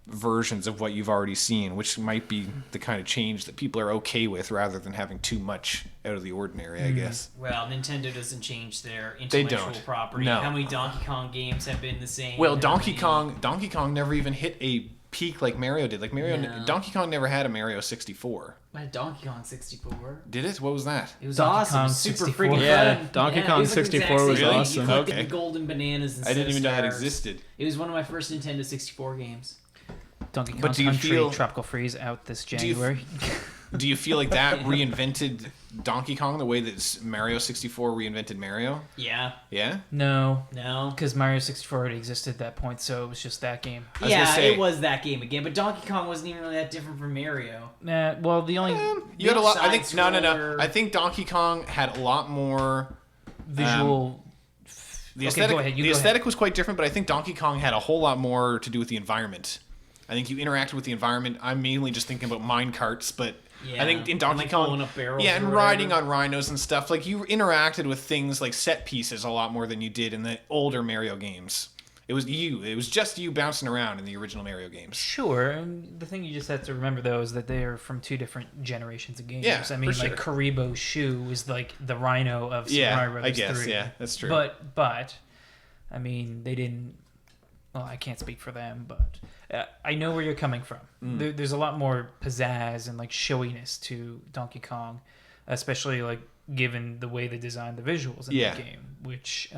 versions of what you've already seen, which might be the kind of change that people are okay with rather than having too much out of the ordinary, I guess. Well, Nintendo doesn't change their They intellectual don't. property. No. How many Donkey Kong games have been the same? Well, How Donkey many- Kong never even hit a peak like Mario did. Like No. Donkey Kong never had a Mario 64. I had Donkey Kong 64. Did it? What was that? It was Donkey awesome. Kong super 64. freaking Yeah, fun. Donkey it Kong was like the 64 exact was same thing. awesome. You collected Okay. the golden bananas I instead didn't of even know that stars. existed. It was one of my first Nintendo 64 games. Donkey Kong But do you Country feel- Tropical Freeze out this you f- January. Do you feel like that reinvented Donkey Kong the way that Mario 64 reinvented Mario? Yeah. Yeah? No, No. because Mario 64 already existed at that point, so it was just that game. I was Yeah, gonna say- it was that game again, but Donkey Kong wasn't even really that different from Mario. Nah, well, the only You had a lot. I Side think no. scroller. I think Donkey Kong had a lot more. visual. The Okay, aesthetic. go ahead, you the go ahead. aesthetic was quite different, but I think Donkey Kong had a whole lot more to do with the environment. I think you interacted with the environment. I'm mainly just thinking about mine carts, but Yeah. I think in And, Donkey like, Kong, pulling up barrels yeah, or and whatever. riding on rhinos and stuff. Like you interacted with things like set pieces a lot more than you did in the older Mario games. It was just you bouncing around in the original Mario games. Sure, and the thing you just have to remember though is that they are from two different generations of games. Yeah, I mean, for like sure. Karibo Shu was like the Rhino of Super Yeah, Mario Bros. I guess. 3. Yeah, that's true. But, I mean, they didn't. Well, I can't speak for them, but I know where you're coming from. Mm. There's a lot more pizzazz and like showiness to Donkey Kong, especially like given the way they designed the visuals in Yeah. the game, which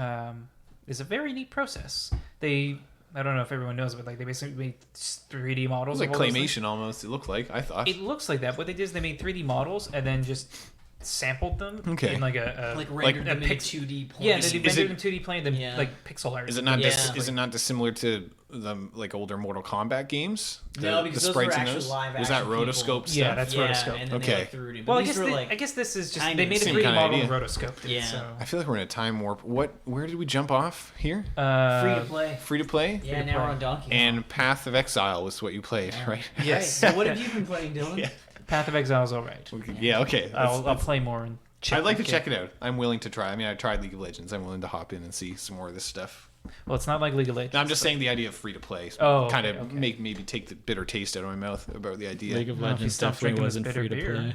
is a very neat process. I don't know if everyone knows, but like they basically made 3D It models. was like of all those things. claymation almost. It looked like I thought. It looks like that. What they did is they made 3D models and then just sampled them Okay. in like a Like rendered them in pix- 2D plane. yeah, they Is rendered it- in 2D plane, then Yeah. like pixel art. Is it not? Yeah. Is it not dissimilar to the like older Mortal Kombat games? No, because those were sprites in actually those? live Was that action rotoscope people. stuff? Yeah, that's Yeah, rotoscope. and then Okay. they like threw it in. But Well, I these guess were like I guess this is just kind they of made a same 3D kinda model idea. and rotoscoped it. Yeah. So. I feel like we're in a time warp. Where did we jump off here? free to play. Free to play? Yeah, to now we're play. on Donkey Kong. And Path of Exile was what you played, right? Yes. Right. So what have you been playing, Dylan? Yeah. Path of Exile is all right. Yeah, okay. I'll play more and check. I'd like to check it out. I'm willing to try. I mean, I tried League of Legends. I'm willing to hop in and see some more of this stuff. Well, it's not like League of Legends. No, I'm just saying the idea of free to play Oh, kind okay, of okay. maybe take the bitter taste out of my mouth about the idea. League of Well, if you Legends stop definitely drinking this wasn't bitter free to beer. play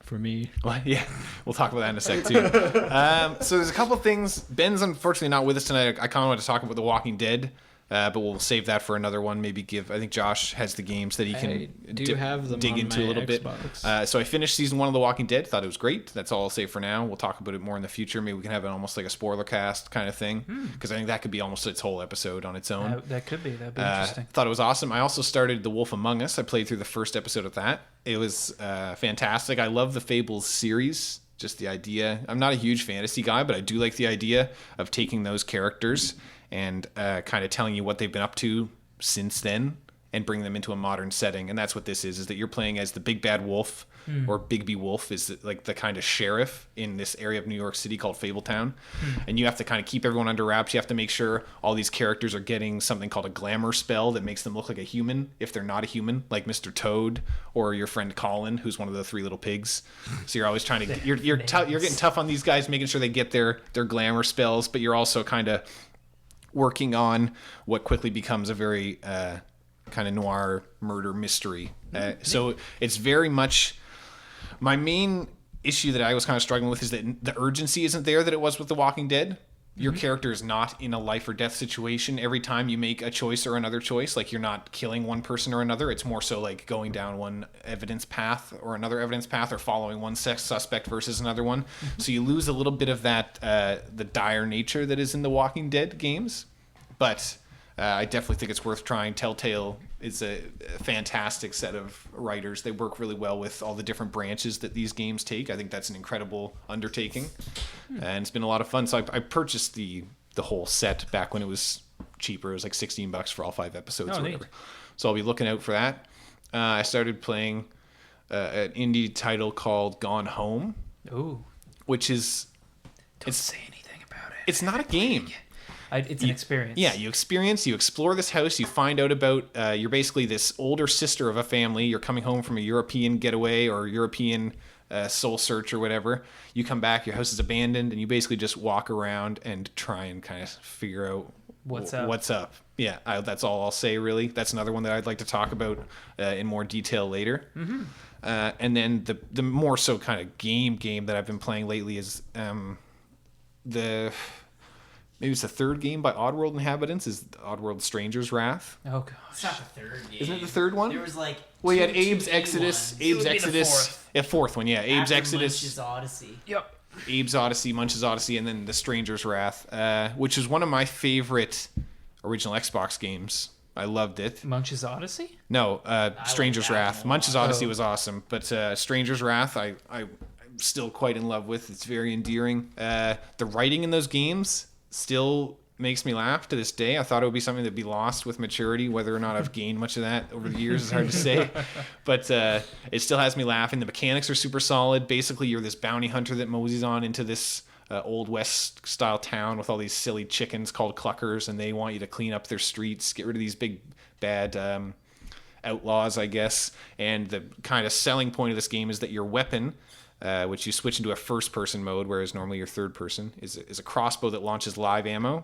for me. What? Yeah, we'll talk about that in a sec too. So there's a couple things. Ben's unfortunately not with us tonight. I kind of want to talk about The Walking Dead, but we'll save that for another one. Maybe I think Josh has the games that he can I do have them dig on into my a little bit. Xbox. So I finished season 1 of The Walking Dead. Thought it was great. That's all I'll say for now. We'll talk about it more in the future. Maybe we can have it almost like a spoiler cast kind of thing, because I think that could be almost its whole episode on its own. That could be. That'd be interesting. Thought it was awesome. I also started The Wolf Among Us. I played through the first episode of that. It was fantastic. I love the Fables series. Just the idea. I'm not a huge fantasy guy, but I do like the idea of taking those characters and kind of telling you what they've been up to since then and bring them into a modern setting. And that's what this is that you're playing as the big bad wolf, or Bigby Wolf is like the kind of sheriff in this area of New York City called Fabletown. And you have to kind of keep everyone under wraps. You have to make sure all these characters are getting something called a glamour spell that makes them look like a human if they're not a human, like Mr. Toad or your friend Colin, who's one of the 3 little pigs. So you're always trying to you're getting tough on these guys, making sure they get their glamour spells, but you're also kind of working on what quickly becomes a very kind of noir murder mystery. So it's very much my main issue that I was kind of struggling with is that the urgency isn't there that it was with The Walking Dead. Your character is not in a life or death situation every time you make a choice or another choice. Like you're not killing one person or another. It's more so like going down one evidence path or another evidence path, or following one suspect versus another one. So you lose a little bit of that the dire nature that is in the Walking Dead games. But I definitely think it's worth trying. Telltale is a fantastic set of writers. They work really well with all the different branches that these games take. I think that's an incredible undertaking, and it's been a lot of fun. So I purchased the whole set back when it was cheaper. It was like $16 for all 5 episodes or neat. whatever. So I'll be looking out for that. I started playing an indie title called Gone Home, Ooh. which is Don't say anything about it. it's not a game. It's an experience. Yeah, you explore this house, you find out about, you're basically this older sister of a family. You're coming home from a European getaway or European soul search or whatever. You come back, your house is abandoned, and you basically just walk around and try and kind of figure out What's up? What's up? Yeah, that's all I'll say, really. That's another one that I'd like to talk about in more detail later. Mm-hmm. And then the more so kind of game that I've been playing lately is maybe it's the third game by Oddworld Inhabitants, is Oddworld Stranger's Wrath. Oh gosh. It's not the third game. Isn't it the third one? There was like Well, you had two Abe's 2D Exodus. ones. Abe's would be the Exodus. fourth. Yeah, fourth one. Yeah, Abe's After Exodus. Munch's Odyssey. Yep. Abe's Odyssey, Munch's Odyssey, and then The Stranger's Wrath, which is one of my favorite original Xbox games. I loved it. Munch's Odyssey? No, Stranger's that Wrath. one a Munch's lot. Odyssey Oh. was awesome, but Stranger's Wrath, I'm still quite in love with. It's very endearing. The writing in those games still makes me laugh to this day. I thought it would be something that'd be lost with maturity. Whether or not I've gained much of that over the years is hard to say, but it still has me laughing. The mechanics are super solid. Basically, you're this bounty hunter that moseys on into this old west style town with all these silly chickens called cluckers, and they want you to clean up their streets, get rid of these big bad outlaws, I guess. And the kind of selling point of this game is that your weapon, which you switch into a first person mode, whereas normally your third person, is a crossbow that launches live ammo.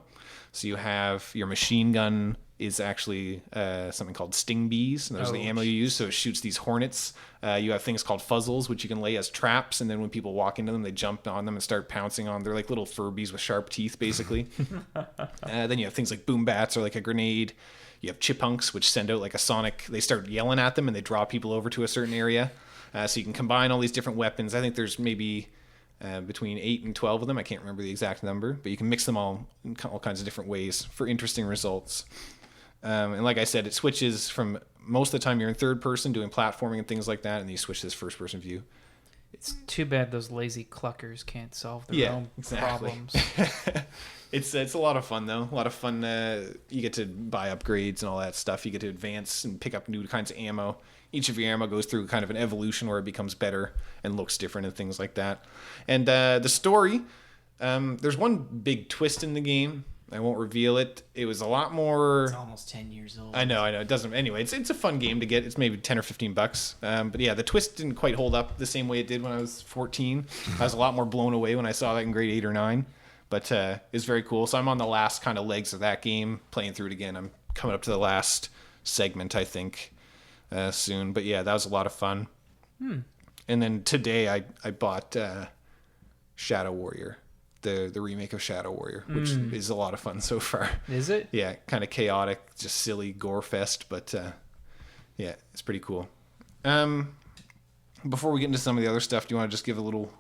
So you have your machine gun is actually something called sting bees, and those are the ammo you use, so it shoots these hornets. You have things called fuzzles, which you can lay as traps, and then when people walk into them, they jump on them and start pouncing on. They're like little Furbies with sharp teeth, basically. Then you have things like boom bats or like a grenade. You have chipmunks, which send out like a sonic. They start yelling at them, and they draw people over to a certain area. So you can combine all these different weapons. I think there's maybe between 8 and 12 of them. I can't remember the exact number, but you can mix them all in all kinds of different ways for interesting results. And like I said, it switches from most of the time you're in third person doing platforming and things like that, and then you switch to this first person view. It's too bad those lazy cluckers can't solve their own problems. It's a lot of fun though. A lot of fun. You get to buy upgrades and all that stuff. You get to advance and pick up new kinds of ammo. Each of your ammo goes through kind of an evolution where it becomes better and looks different and things like that. And the story, there's one big twist in the game. I won't reveal it. It was a lot more. It's almost 10 years old. I know. It doesn't. Anyway, it's a fun game to get. It's maybe $10 or $15. But yeah, the twist didn't quite hold up the same way it did when I was 14. I was a lot more blown away when I saw that in grade 8 or 9. But it's very cool. So I'm on the last kind of legs of that game, playing through it again. I'm coming up to the last segment, I think, soon. But yeah, that was a lot of fun. And then today I bought Shadow Warrior, the remake of Shadow Warrior, which is a lot of fun so far. Is it? Yeah, kind of chaotic, just silly gore fest, but yeah, it's pretty cool. Before we get into some of the other stuff, do you want to just give a little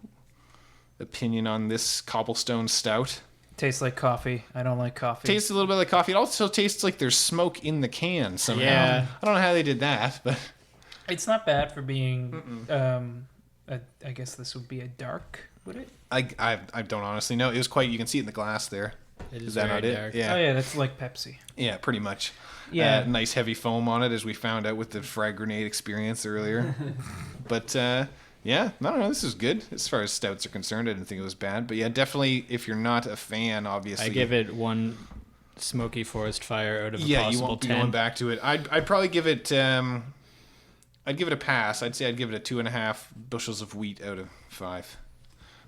opinion on this cobblestone stout? Tastes like coffee. I don't like coffee. Tastes a little bit like coffee. It also tastes like there's smoke in the can somehow. Yeah. I don't know how they did that, but It's not bad for being. I guess this would be a dark. Would it? I don't honestly know. It was quite. You can see it in the glass there. It Is that not very it? dark. Yeah. Oh yeah, that's like Pepsi. Yeah, pretty much. Yeah. Nice heavy foam on it, as we found out with the frag grenade experience earlier. But yeah, I don't know. This is good as far as stouts are concerned. I didn't think it was bad. But yeah, definitely if you're not a fan, obviously. I give it one smoky forest fire out of a you possible won't be 10. going back to it. I'd probably give it. I'd give it a pass. I'd say I'd give it a 2.5 bushels of wheat out of 5.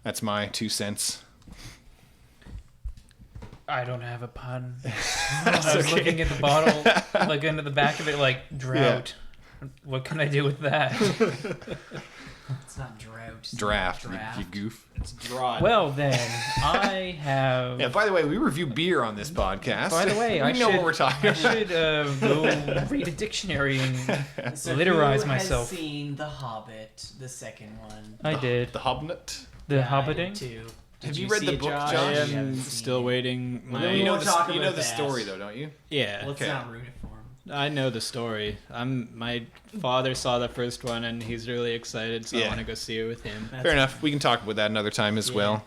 That's my 2 cents. I don't have a pun. I was looking at the bottle, like into the back of it, like drought. What can I do with that? It's not drought. It's Draft. Draft. You goof. It's drought. Well then, I have. Yeah. By the way, we review beer on this podcast. By the way, we I know should, what we're talking I about. should go read a dictionary and So litterize who myself. has seen The Hobbit, the second one? I did The Hobnut. the Yeah, I Hobbiting. did too. Have Did you read see the it, book, Josh? Josh? I You am haven't seen still it. waiting. Well, My, we won't talk you know about the that. story though, don't you? yeah, Let's Okay. not ruin it for him. I know the story. My father saw the first one and he's really excited, so I Yeah. want to go see it with him. Fair enough. We can talk about that another time as Yeah. well.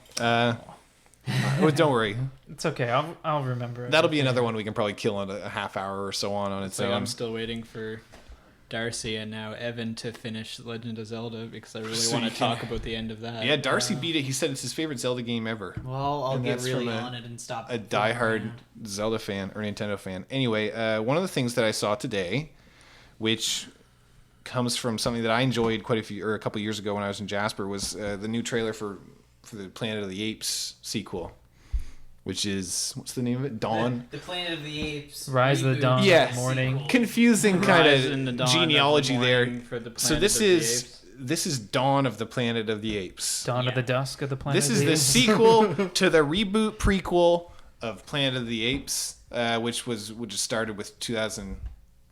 Well, don't worry. It's okay. I'll remember it. That'll be another one we can probably kill in a half hour or so on its So own. I'm still waiting for Darcy and now Evan to finish Legend of Zelda because I really So want you to can- talk about the end of that. Yeah, Darcy beat it. He said it's his favorite Zelda game ever. Well, I'll And get that's really from on it and stop. A fooling diehard around. Zelda fan or Nintendo fan. Anyway, one of the things that I saw today, which comes from something that I enjoyed a couple years ago when I was in Jasper, was the new trailer for the Planet of the Apes sequel. which is, what's the name of it? Dawn. The Planet of the Apes. Rise of the Dawn. Yeah. Morning. Confusing kind Rise in the of dawn genealogy of the there. morning for the So Planet this of the is Apes. this is Dawn of the Planet of the Apes. Dawn of the Dusk of the Planet. This of is the the Apes. sequel to the reboot prequel of Planet of the Apes, which started with 2000.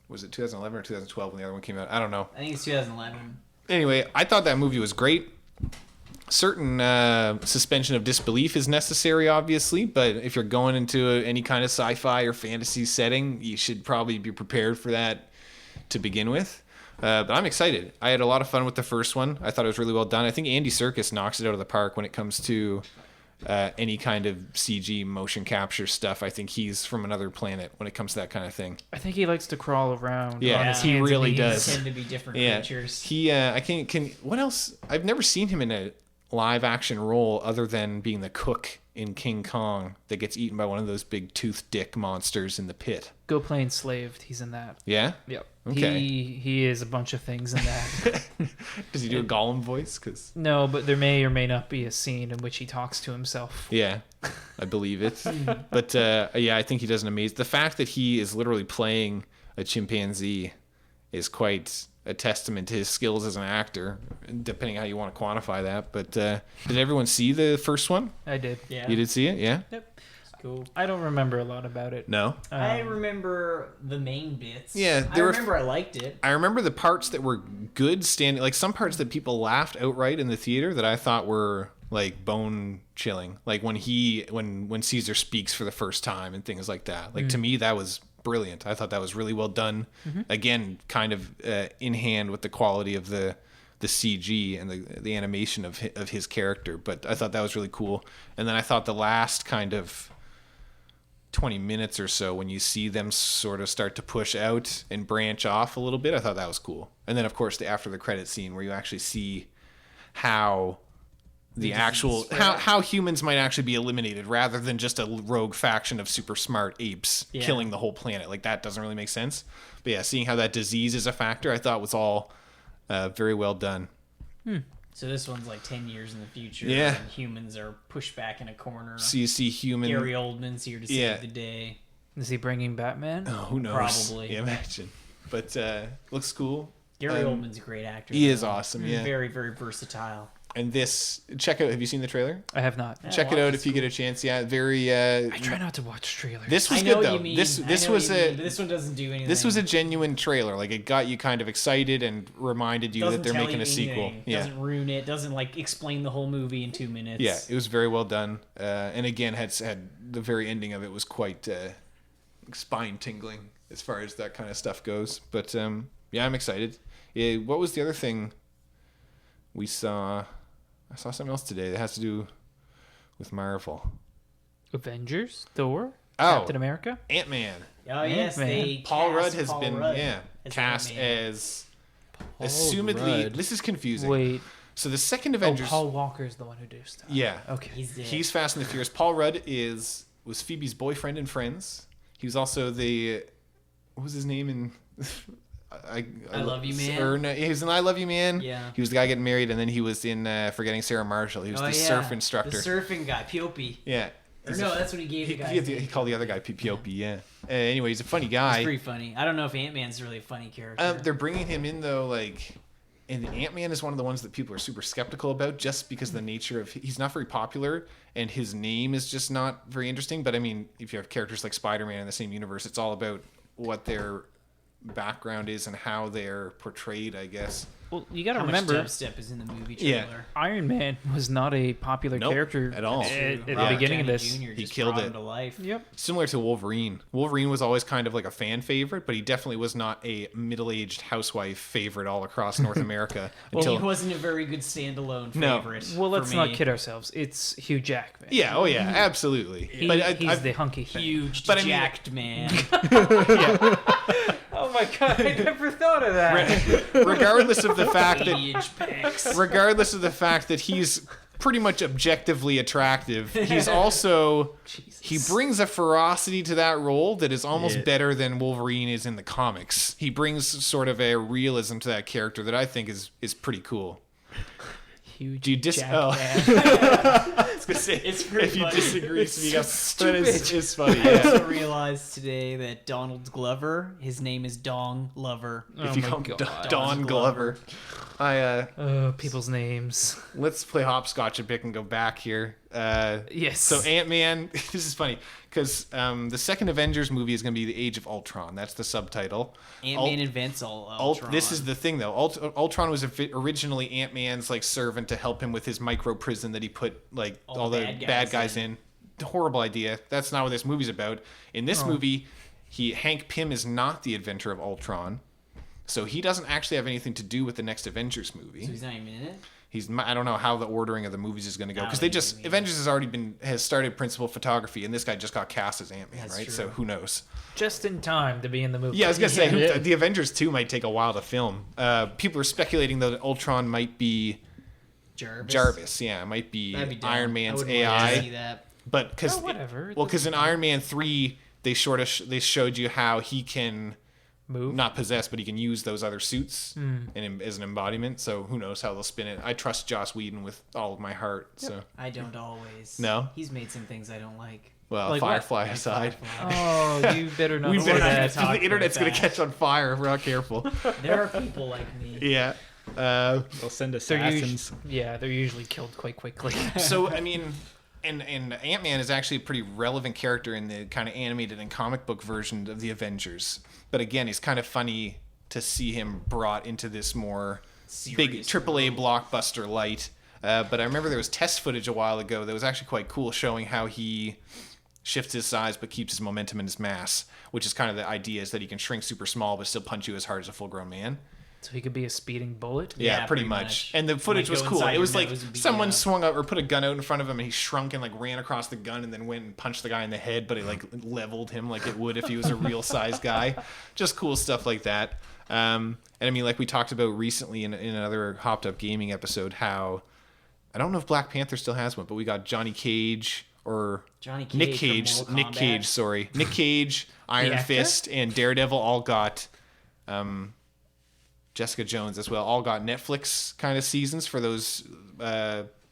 Was it 2011 or 2012 when the other one came out? I don't know. I think it's 2011. Anyway, I thought that movie was great. Certain suspension of disbelief is necessary, obviously, but if you're going into any kind of sci-fi or fantasy setting, you should probably be prepared for that to begin with. But I'm excited. I had a lot of fun with the first one. I thought it was really well done. I think Andy Serkis knocks it out of the park when it comes to any kind of CG motion capture stuff. I think he's from another planet when it comes to that kind of thing. I think he likes to crawl around. Yeah, on his he hands and really knees. does. Tend to be different Yeah, creatures. he. I can. What else? I've never seen him in a live action role other than being the cook in King Kong that gets eaten by one of those big tooth dick monsters in the pit. Go Play Enslaved. He's in that. Yeah. Yep. Okay. He is a bunch of things in that. Does he do a Gollum voice? Cause No, but there may or may not be a scene in which he talks to himself. yeah, I believe it. But yeah, I think he does an amazing. The fact that he is literally playing a chimpanzee is quite a testament to his skills as an actor, depending how you want to quantify that. But did everyone see the first one? I did. Yeah. You did see it? Yeah? Yep. Cool. I don't remember a lot about it. No? I remember the main bits. Yeah, I there were- remember I liked it. I remember the parts that were good standing, like some parts that people laughed outright in the theater that I thought were like bone chilling. Like when Caesar speaks for the first time and things like that. Like to me, that was brilliant. I thought that was really well done. Again, kind of in hand with the quality of the CG and the animation of his character. But I thought that was really cool. And then I thought the last kind of 20 minutes or so when you see them sort of start to push out and branch off a little bit, I thought that was cool. And then of course the after the credit scene where you actually see how the actual how humans might actually be eliminated rather than just a rogue faction of super smart apes killing the whole planet. Like that doesn't really make sense. But yeah, seeing how that disease is a factor, I thought was all very well done. So this one's like 10 years in the future. Yeah. And humans are pushed back in a corner. So you see human. Gary Oldman's here to save the day. Is he bringing Batman? Oh, who knows? Probably. Yeah, imagine. But looks cool. Gary Oldman's a great actor. He is though. awesome. Yeah. Very, very versatile. And this, check out. Have you seen the trailer? I have not. Check it out if you get a chance. Yeah, very. I try not to watch trailers. This was I know good what though. you mean. This I know was what you a mean, but this one doesn't do anything. this was a genuine trailer. Like it got you kind of excited and reminded you Doesn't that they're tell making you a sequel. anything. Yeah. Doesn't ruin it. Doesn't like explain the whole movie in 2 minutes. Yeah, it was very well done. And again, had the very ending of it was quite spine tingling as far as that kind of stuff goes. But yeah, I'm excited. Yeah, what was the other thing we saw? I saw something else today that has to do with Marvel. Avengers, Thor, Oh. Captain America. Ant-Man. Oh yes, Man. they Paul cast Rudd has Paul been Rudd cast Ant-Man. as assumedly. Rudd. This is confusing. Wait. So the second Avengers. Oh, Paul Walker's the one who did stuff. Yeah. Okay. He's dead. He's Fast and the Furious. Paul Rudd was Phoebe's boyfriend in Friends. He was also what was his name in I Love You, Man? Or no, he was in I Love You, Man. Yeah. He was the guy getting married, and then he was in Forgetting Sarah Marshall. He was the surf instructor. The surfing guy, Piopi. Yeah. Or no, that's what he gave the guy. He called the other guy Piopi, yeah. Anyway, he's a funny guy. It's pretty funny. I don't know if Ant-Man's really a funny character. They're bringing him in though, like, and Ant-Man is one of the ones that people are super skeptical about, just because of the nature of he's not very popular and his name is just not very interesting. But I mean, if you have characters like Spider-Man in the same universe, it's all about what their background is and how they're portrayed, I guess. Well, you got to How remember, much dubstep is in the movie trailer. Yeah. Iron Man was not a popular Nope, character at all. at the Robert beginning of Downey this. Jr. just killed brought it. him to life. Yep. Similar to Wolverine. Wolverine was always kind of like a fan favorite, but he definitely was not a middle-aged housewife favorite all across North America Well, he wasn't a very good standalone No. favorite. Well, let's for not me. kid ourselves. It's Hugh Jackman. Yeah, oh yeah, absolutely. But He's the hunky thing. Huge, But I mean- jacked man. Oh my god, I never thought of that. regardless of the fact that 80-inch pecs. regardless of the fact that he's pretty much objectively attractive, he's also he brings a ferocity to that role that is almost better than Wolverine is in the comics. He brings sort of a realism to that character that I think is pretty cool. huge Do you jackass. I was gonna say, It's pretty if you funny. disagree, speak up. stupid. But it's funny. I Yeah. also realized today that Donald Glover, his name is Dong Lover. If you my call him God. Don Glover. People's names. Let's play hopscotch a bit and go back here. Yes. So Ant-Man, this is funny because the second Avengers movie is going to be The Age of Ultron. That's the subtitle. Ant-Man invents Ultron. This is the thing, though. Ultron was originally Ant-Man's like servant to help him with his micro prison that he put like all the bad guys in. Horrible idea. That's not what this movie's about. In this movie, Hank Pym is not the inventor of Ultron, so he doesn't actually have anything to do with the next Avengers movie. So he's not even in it? I don't know how the ordering of the movies is going to go because No, Avengers has started principal photography and this guy just got cast as Ant-Man, right? true. So who knows? Just in time to be in the movie. Yeah, I was gonna say the Avengers 2 might take a while to film. People are speculating though that Ultron might be Jarvis. Yeah, it might be That'd be dumb. Iron I Man's wouldn't want to AI. see that. But because whatever. because in Iron Man 3 they they showed you how he can Move. not possess, but he can use those other suits as an embodiment. So who knows how they'll spin it? I trust Joss Whedon with all of my heart. So I don't always. No? He's made some things I don't like. well, Like what? Firefly Like aside. Firefly. Oh, you better not We say better better, not that. talk the internet's about gonna that. catch on fire if we're not careful. There are people like me. Yeah. They'll send assassins. They're usually killed quite quickly. So I mean, and Ant-Man is actually a pretty relevant character in the kind of animated and comic book version of the Avengers. But again, he's kind of funny to see him brought into this more big Serious AAA blockbuster light. But I remember there was test footage a while ago that was actually quite cool, showing how he shifts his size but keeps his momentum and his mass, which is kind of the idea is that he can shrink super small but still punch you as hard as a full-grown man. So he could be a speeding bullet. Yeah, Yeah, pretty pretty much. much. And the footage Might was go cool. inside It was your like nose and beat you someone up. swung up or put a gun out in front of him and he shrunk and like ran across the gun and then went and punched the guy in the head, but he like leveled him like it would if he was a real size guy. Just cool stuff like that. And I mean, like we talked about recently in another Hopped Up Gaming episode, how I don't know if Black Panther still has one, but we got Johnny Cage or Johnny Cage Nick from Cage, Mortal Nick Kombat. Cage, sorry, Nick Cage, Iron actor? Fist, and Daredevil all got Jessica Jones as well. All got Netflix kind of seasons for those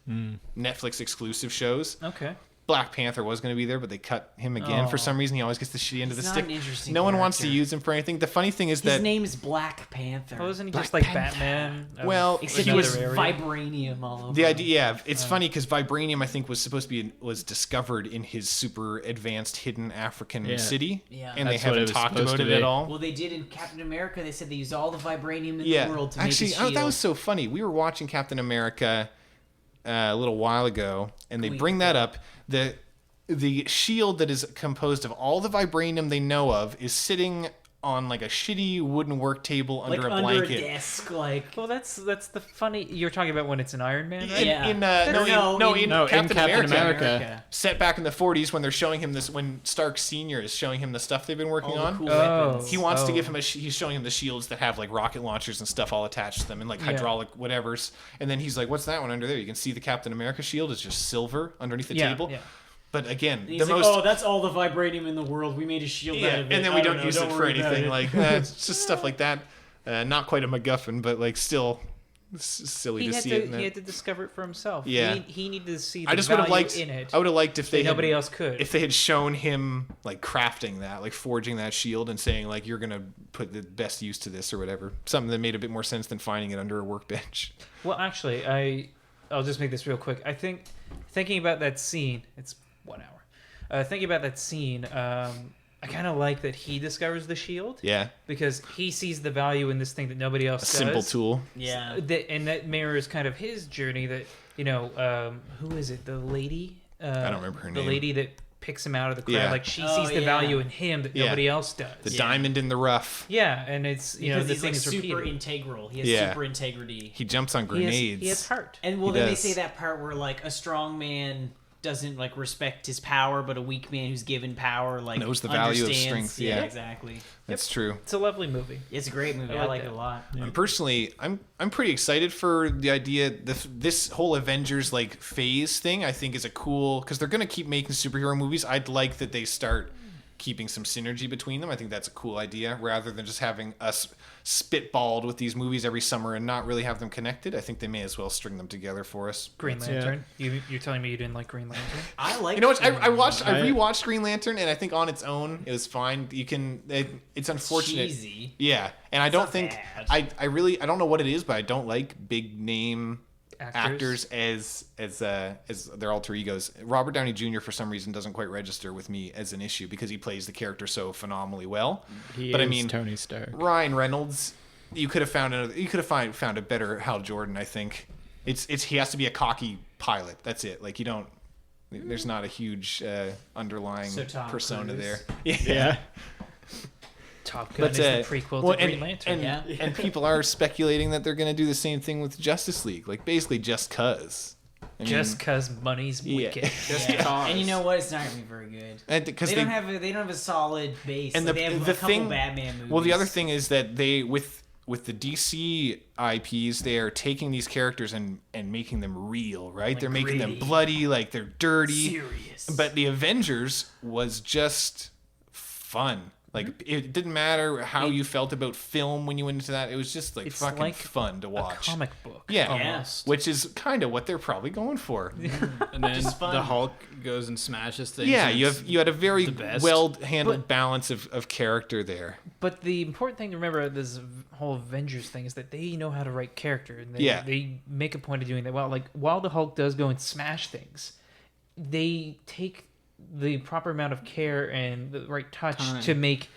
Netflix exclusive shows. Okay. Black Panther was going to be there, but they cut him again for some reason. He always gets the shitty end of the He's not stick. an interesting No one wants to character. use him for anything. The funny thing is His that name is Black Panther. Wasn't he Black just like Panther. Batman? Well, Except he another has area? vibranium all over the him. idea, yeah, it's funny because vibranium, I think, was supposed to be was discovered in his super advanced hidden African Yeah. city, Yeah. and That's they what it haven't was talked supposed about to it at be. all. Well, they did in Captain America. They said they used all the vibranium in Yeah, the world to actually, make a shield. that was so funny. We were watching Captain America a little while ago, and they Week bring that ago. up. The shield that is composed of all the vibranium they know of is sitting on like a shitty wooden work table like under a under blanket. a desk, like Well, that's the funny. You're talking about when it's an Iron Man, right? Yeah. In No, in Captain America. Set back in the 40s when they're showing him this, when Stark Sr. is showing him the stuff they've been working all the on. cool Oh. weapons. He wants to give him he's showing him the shields that have like rocket launchers and stuff all attached to them and like hydraulic whatevers. And then he's like, what's that one under there? You can see the Captain America shield is just silver underneath the table. Yeah. But again, And the he's like, most oh, that's all the vibranium in the world. We made a shield yeah, out of it. and then we I don't know, use it for worry about anything. it. Like it's just stuff like that. Not quite a MacGuffin, but like still silly to see it. In He that. had to discover it for himself. Yeah. He needed to see the I just would have value liked. in it. I would have liked if they had, nobody else could. If they had shown him like crafting that, like forging that shield, and saying like you're gonna put the best use to this or whatever. Something that made a bit more sense than finding it under a workbench. Well, actually, I'll just make this real quick. I think thinking about that scene, it's 1 hour. Thinking about that scene, I kind of like that he discovers the shield Yeah, because he sees the value in this thing that nobody else a does. simple tool. yeah. And that mirrors kind of his journey. That who is it? The lady. I don't remember her The name. lady that picks him out of the crowd. Yeah. Like she Oh, sees the yeah. value in him that Yeah. nobody else does. The diamond in the rough. Yeah, and it's Because the he's thing like is super repeated. integral. He has Yeah. super integrity. He jumps on He grenades. has heart. And well, He then does. they say that part where like a strong man doesn't like respect his power, but a weak man who's given power like Knows the value of understands- strength, yeah. exactly. That's true. It's a lovely movie. It's a great movie. I I like like that. it a lot. I'm pretty excited for the idea. This whole Avengers like phase thing, I think, is a cool because they're gonna keep making superhero movies. I'd like that they start keeping some synergy between them. I think that's a cool idea, rather than just having us spitballed with these movies every summer and not really have them connected. I think they may as well string them together for us. Green Lantern. You're telling me you didn't like Green Lantern? I like. You know what? I rewatched Green Lantern, and I think on its own it was fine. It's unfortunate. Cheesy. Yeah, and I don't not think bad. I don't know what it is, but I don't like big name actors as their alter egos. Robert Downey Jr. for some reason doesn't quite register with me as an issue because he plays the character so phenomenally well. I mean, Tony Stark. Ryan Reynolds, you could have found a better Hal Jordan. I think he has to be a cocky pilot. That's it. Like there's not a huge underlying persona Cruise. there. Yeah. Top Gun is the prequel to Green Lantern. And people are speculating that they're going to do the same thing with Justice League, like basically just cause. Just because money's wicked. And you know what? It's not gonna be very good. They don't have a solid base. And they have a couple Batman movies. Well, the other thing is that they with the DC IPs, they are taking these characters and making them real, right? They're making them bloody, like they're dirty. Serious. But the Avengers was just fun. Like it didn't matter how you felt about film when you went into that. It was just like fucking like fun to watch. A comic book. Yeah. Almost. Which is kind of what they're probably going for. And then the Hulk goes and smashes things. Yeah, you had a very well handled balance of character there. But the important thing to remember about this whole Avengers thing is that they know how to write character, and they make a point of doing that. Well, like while the Hulk does go and smash things, they take the proper amount of care and the right touch to make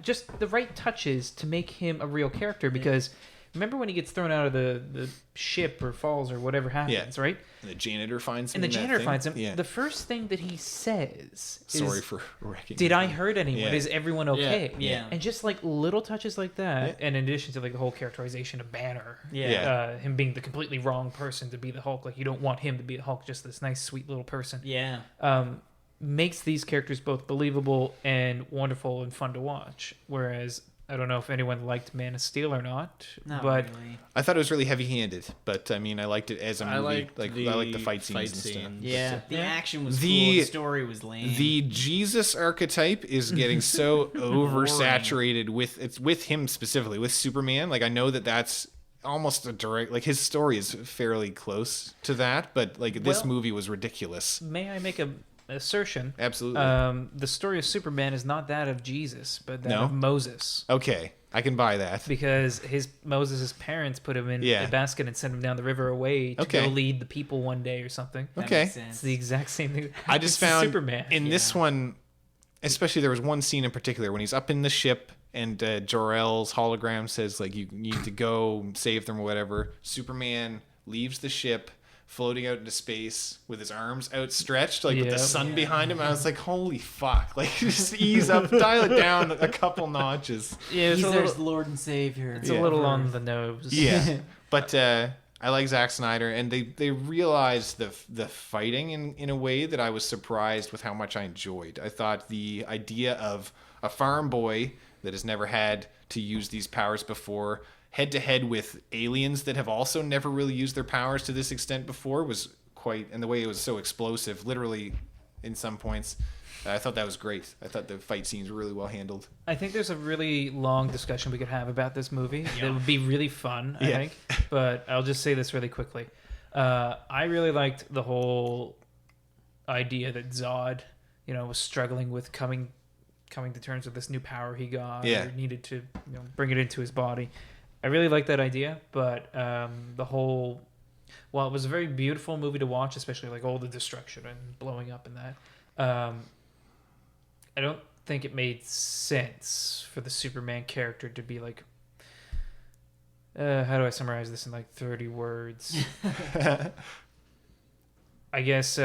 just the right touches to make him a real character. Because remember when he gets thrown out of the ship or falls or whatever happens, right? And the janitor finds him. And the janitor finds him. Yeah. The first thing that he says is, "Sorry for wrecking. Did I hurt anyone? Yeah. Is everyone okay?" Yeah. And just like little touches like that, and in addition to like the whole characterization of Banner, him being the completely wrong person to be the Hulk. Like you don't want him to be the Hulk, just this nice, sweet little person. Yeah. Makes these characters both believable and wonderful and fun to watch. Whereas I don't know if anyone liked Man of Steel or not, but really. I thought it was really heavy-handed. But I mean, I liked it as a movie. I liked the fight scenes and stuff. Yeah, the action was cool. The story was lame. The Jesus archetype is getting so oversaturated with him specifically, with Superman. Like I know that's almost a direct, like his story is fairly close to that, but like this movie was ridiculous. May I make a assertion? Absolutely. The story of Superman is not that of Jesus, but that of Moses. Okay, I can buy that. Because Moses' parents put him in a basket and sent him down the river away to go lead the people one day or something. That makes sense. It's the exact same thing. I just found Superman. In this one, especially there was one scene in particular when he's up in the ship and Jor-El's hologram says like you need to go save them or whatever. Superman leaves the ship, floating out into space with his arms outstretched, like with the sun behind him. I was like, holy fuck. Like, just ease up, dial it down a couple notches. Yeah, he's their Lord and Savior. It's a little on the nose. Yeah. But I like Zack Snyder, and they realized the fighting in a way that I was surprised with how much I enjoyed. I thought the idea of a farm boy that has never had to use these powers before, head to head with aliens that have also never really used their powers to this extent before, was quite, and the way it was so explosive, literally in some points, I thought that was great. I thought the fight scenes were really well handled. I think there's a really long discussion we could have about this movie. That would be really fun, I think. But I'll just say this really quickly. I really liked the whole idea that Zod, was struggling with coming to terms with this new power he got, or needed to bring it into his body. I really like that idea, but while it was a very beautiful movie to watch, especially like all the destruction and blowing up and that, I don't think it made sense for the Superman character to be like, how do I summarize this in like 30 words? I guess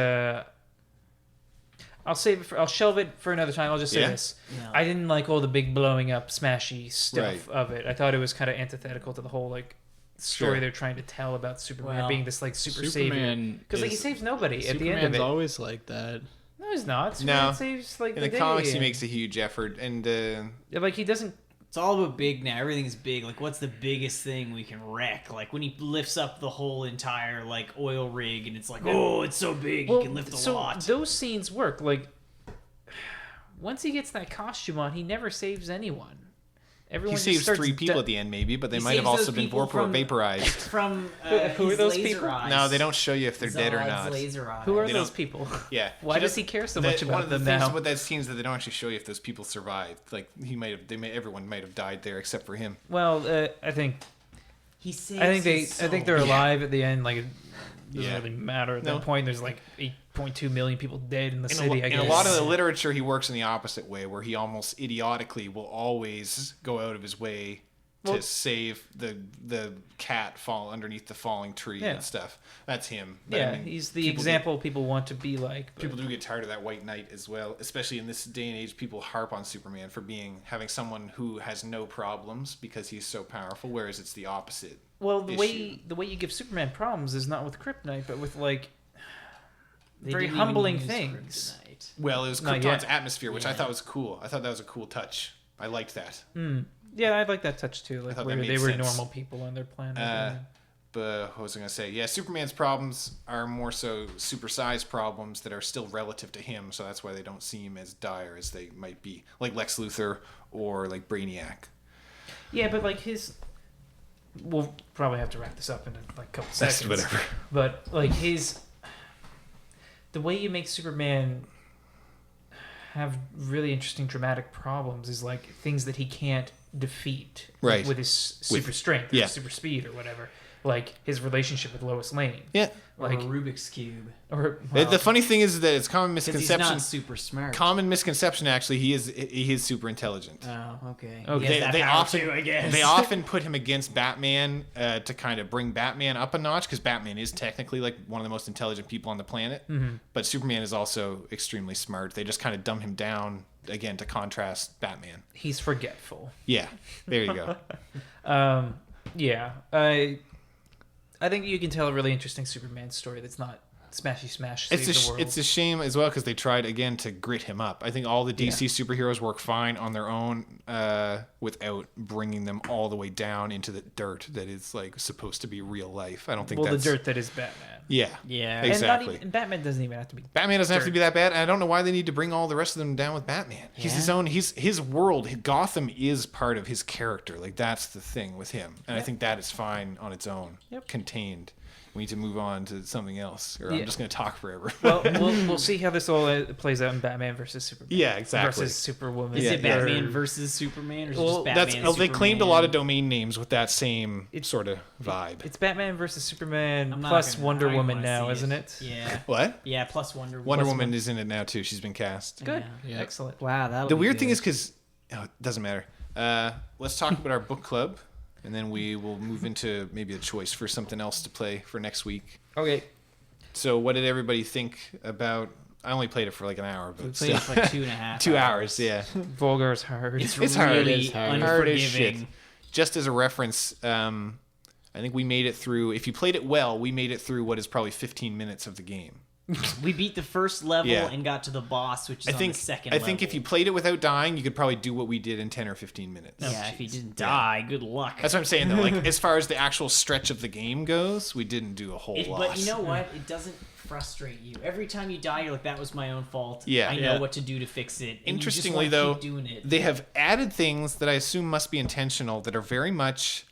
I'll shelve it for another time. I'll just say this. No. I didn't like all the big blowing up smashy stuff of it. I thought it was kind of antithetical to the whole like story they're trying to tell about Superman being this like super savior. Because like he saves nobody at the end of it. Superman's always like that. No, he's not. Superman saves like in the comics he makes a huge effort, and like he doesn't. It's all about big now. Everything's big. Like, what's the biggest thing we can wreck? Like, when he lifts up the whole entire, like, oil rig, and it's like, oh, it's so big, he can lift a lot. Those scenes work. Like, once he gets that costume on, he never saves anyone. Everyone He saves 3 people at the end, maybe, but they might have also been vaporized. From who are those people? Eyes. No, they don't show you if they're dead or Zod's not. laser eyes. Who are They those don't- people? Yeah. Why does he care so much one about of the them things now? about that scene is that they don't actually show you if those people survived. Like everyone might have died there except for him. Well, I think He saves I think they're alive at the end. Like it doesn't Yeah. really matter at No. that point. There's like 8.2 million people dead in the In city. I in guess a lot of the literature, he works in the opposite way, where he almost idiotically will always go out of his way to save the cat fall underneath the falling tree and stuff. That's him. But, yeah, I mean, he's the people example people want to be like. But People do get tired of that White Knight as well, especially in this day and age. People harp on Superman for having someone who has no problems because he's so powerful, whereas it's the opposite. well, issue. the way you give Superman problems is not with Kryptonite, but with like They very didn't even humbling use things. kryptonite. Well, it was Not Krypton's yet. atmosphere, which I Yeah. thought was cool. I thought that was a cool touch. I liked that. Yeah, I'd like that touch too. Like thought where that they made were sense. normal people on their planet. But what was I going to say? Yeah, Superman's problems are more so supersized problems that are still relative to him, so that's why they don't seem as dire as they might be. Like Lex Luthor or like Brainiac. Yeah, but like his. We'll probably have to wrap this up in like a couple seconds. whatever. But like his. The way you make Superman have really interesting dramatic problems is like things that he can't defeat Right. with his super strength or yeah. super speed or whatever. Like his relationship with Lois Lane. Yeah. Like Or a Rubik's Cube. or The funny thing is that it's common Because he's misconception. not super smart. Common misconception, actually, he is super intelligent. Oh, okay. Okay. He has that They power often too, I guess. they often put him against Batman to kind of bring Batman up a notch, because Batman is technically like one of the most intelligent people on the planet. Mm-hmm. But Superman is also extremely smart. They just kind of dumb him down again to contrast Batman. he's forgetful. Yeah, there you go. Yeah. I think you can tell a really interesting Superman story that's not smashy smash save the world. It's a shame as well, because they tried again to grit him up. I think all the DC superheroes work fine on their own without bringing them all the way down into the dirt that is like supposed to be real life. I don't think the that's dirt that is Batman. Yeah, Yeah. exactly. And Batman doesn't even have to be. Batman doesn't have to dirt. be that bad, and I don't know why they need to bring all the rest of them down with Batman. He's his own. His world. Gotham is part of his character. Like that's the thing with him, and I think that is fine on its own, contained. We need to move on to something else, or I'm just going to talk forever. Well, we'll see how this all plays out in Batman versus Superman. Yeah, exactly. Versus Superwoman. Is Yeah, it yeah. Batman versus Superman, or is it Well, just That's Batman? they claimed a Superman? lot of domain names with that same sort of vibe. It's Batman versus Superman I'm not plus gonna- Wonder I Woman wanna now, see isn't it? Yeah. What? Yeah. Plus Wonder Woman. Wonder Plus Woman is in it now too. She's been cast. Good. Yeah. Yeah. Excellent. Wow. That. The weird thing is because it doesn't matter. Let's talk about our book club, and then we will move into maybe a choice for something else to play for next week. Okay. So, what did everybody think about? I only played it for like an hour, we but played still. it for like 2.5. 2 hours. Yeah, Vulgar is hard. it's hard. really It's hard. Hard as shit. unforgiving. Just as a reference, I think we made it through. If you played it well, we made it through what is probably 15 minutes of the game. We beat the first level Yeah. and got to the boss, which is I on think. the second I level. think if you played it without dying, you could probably do what we did in 10 or 15 minutes. Yeah, if he didn't die, good luck. That's what I'm saying though. Like as far as the actual stretch of the game goes, we didn't do a whole lot. But you know what? It doesn't frustrate you. Every time you die, you're like, that was my own fault. Yeah. I know Yeah. what to do to fix it. And Interestingly, you just wanna though, keep doing it. they have added things that I assume must be intentional that are very much,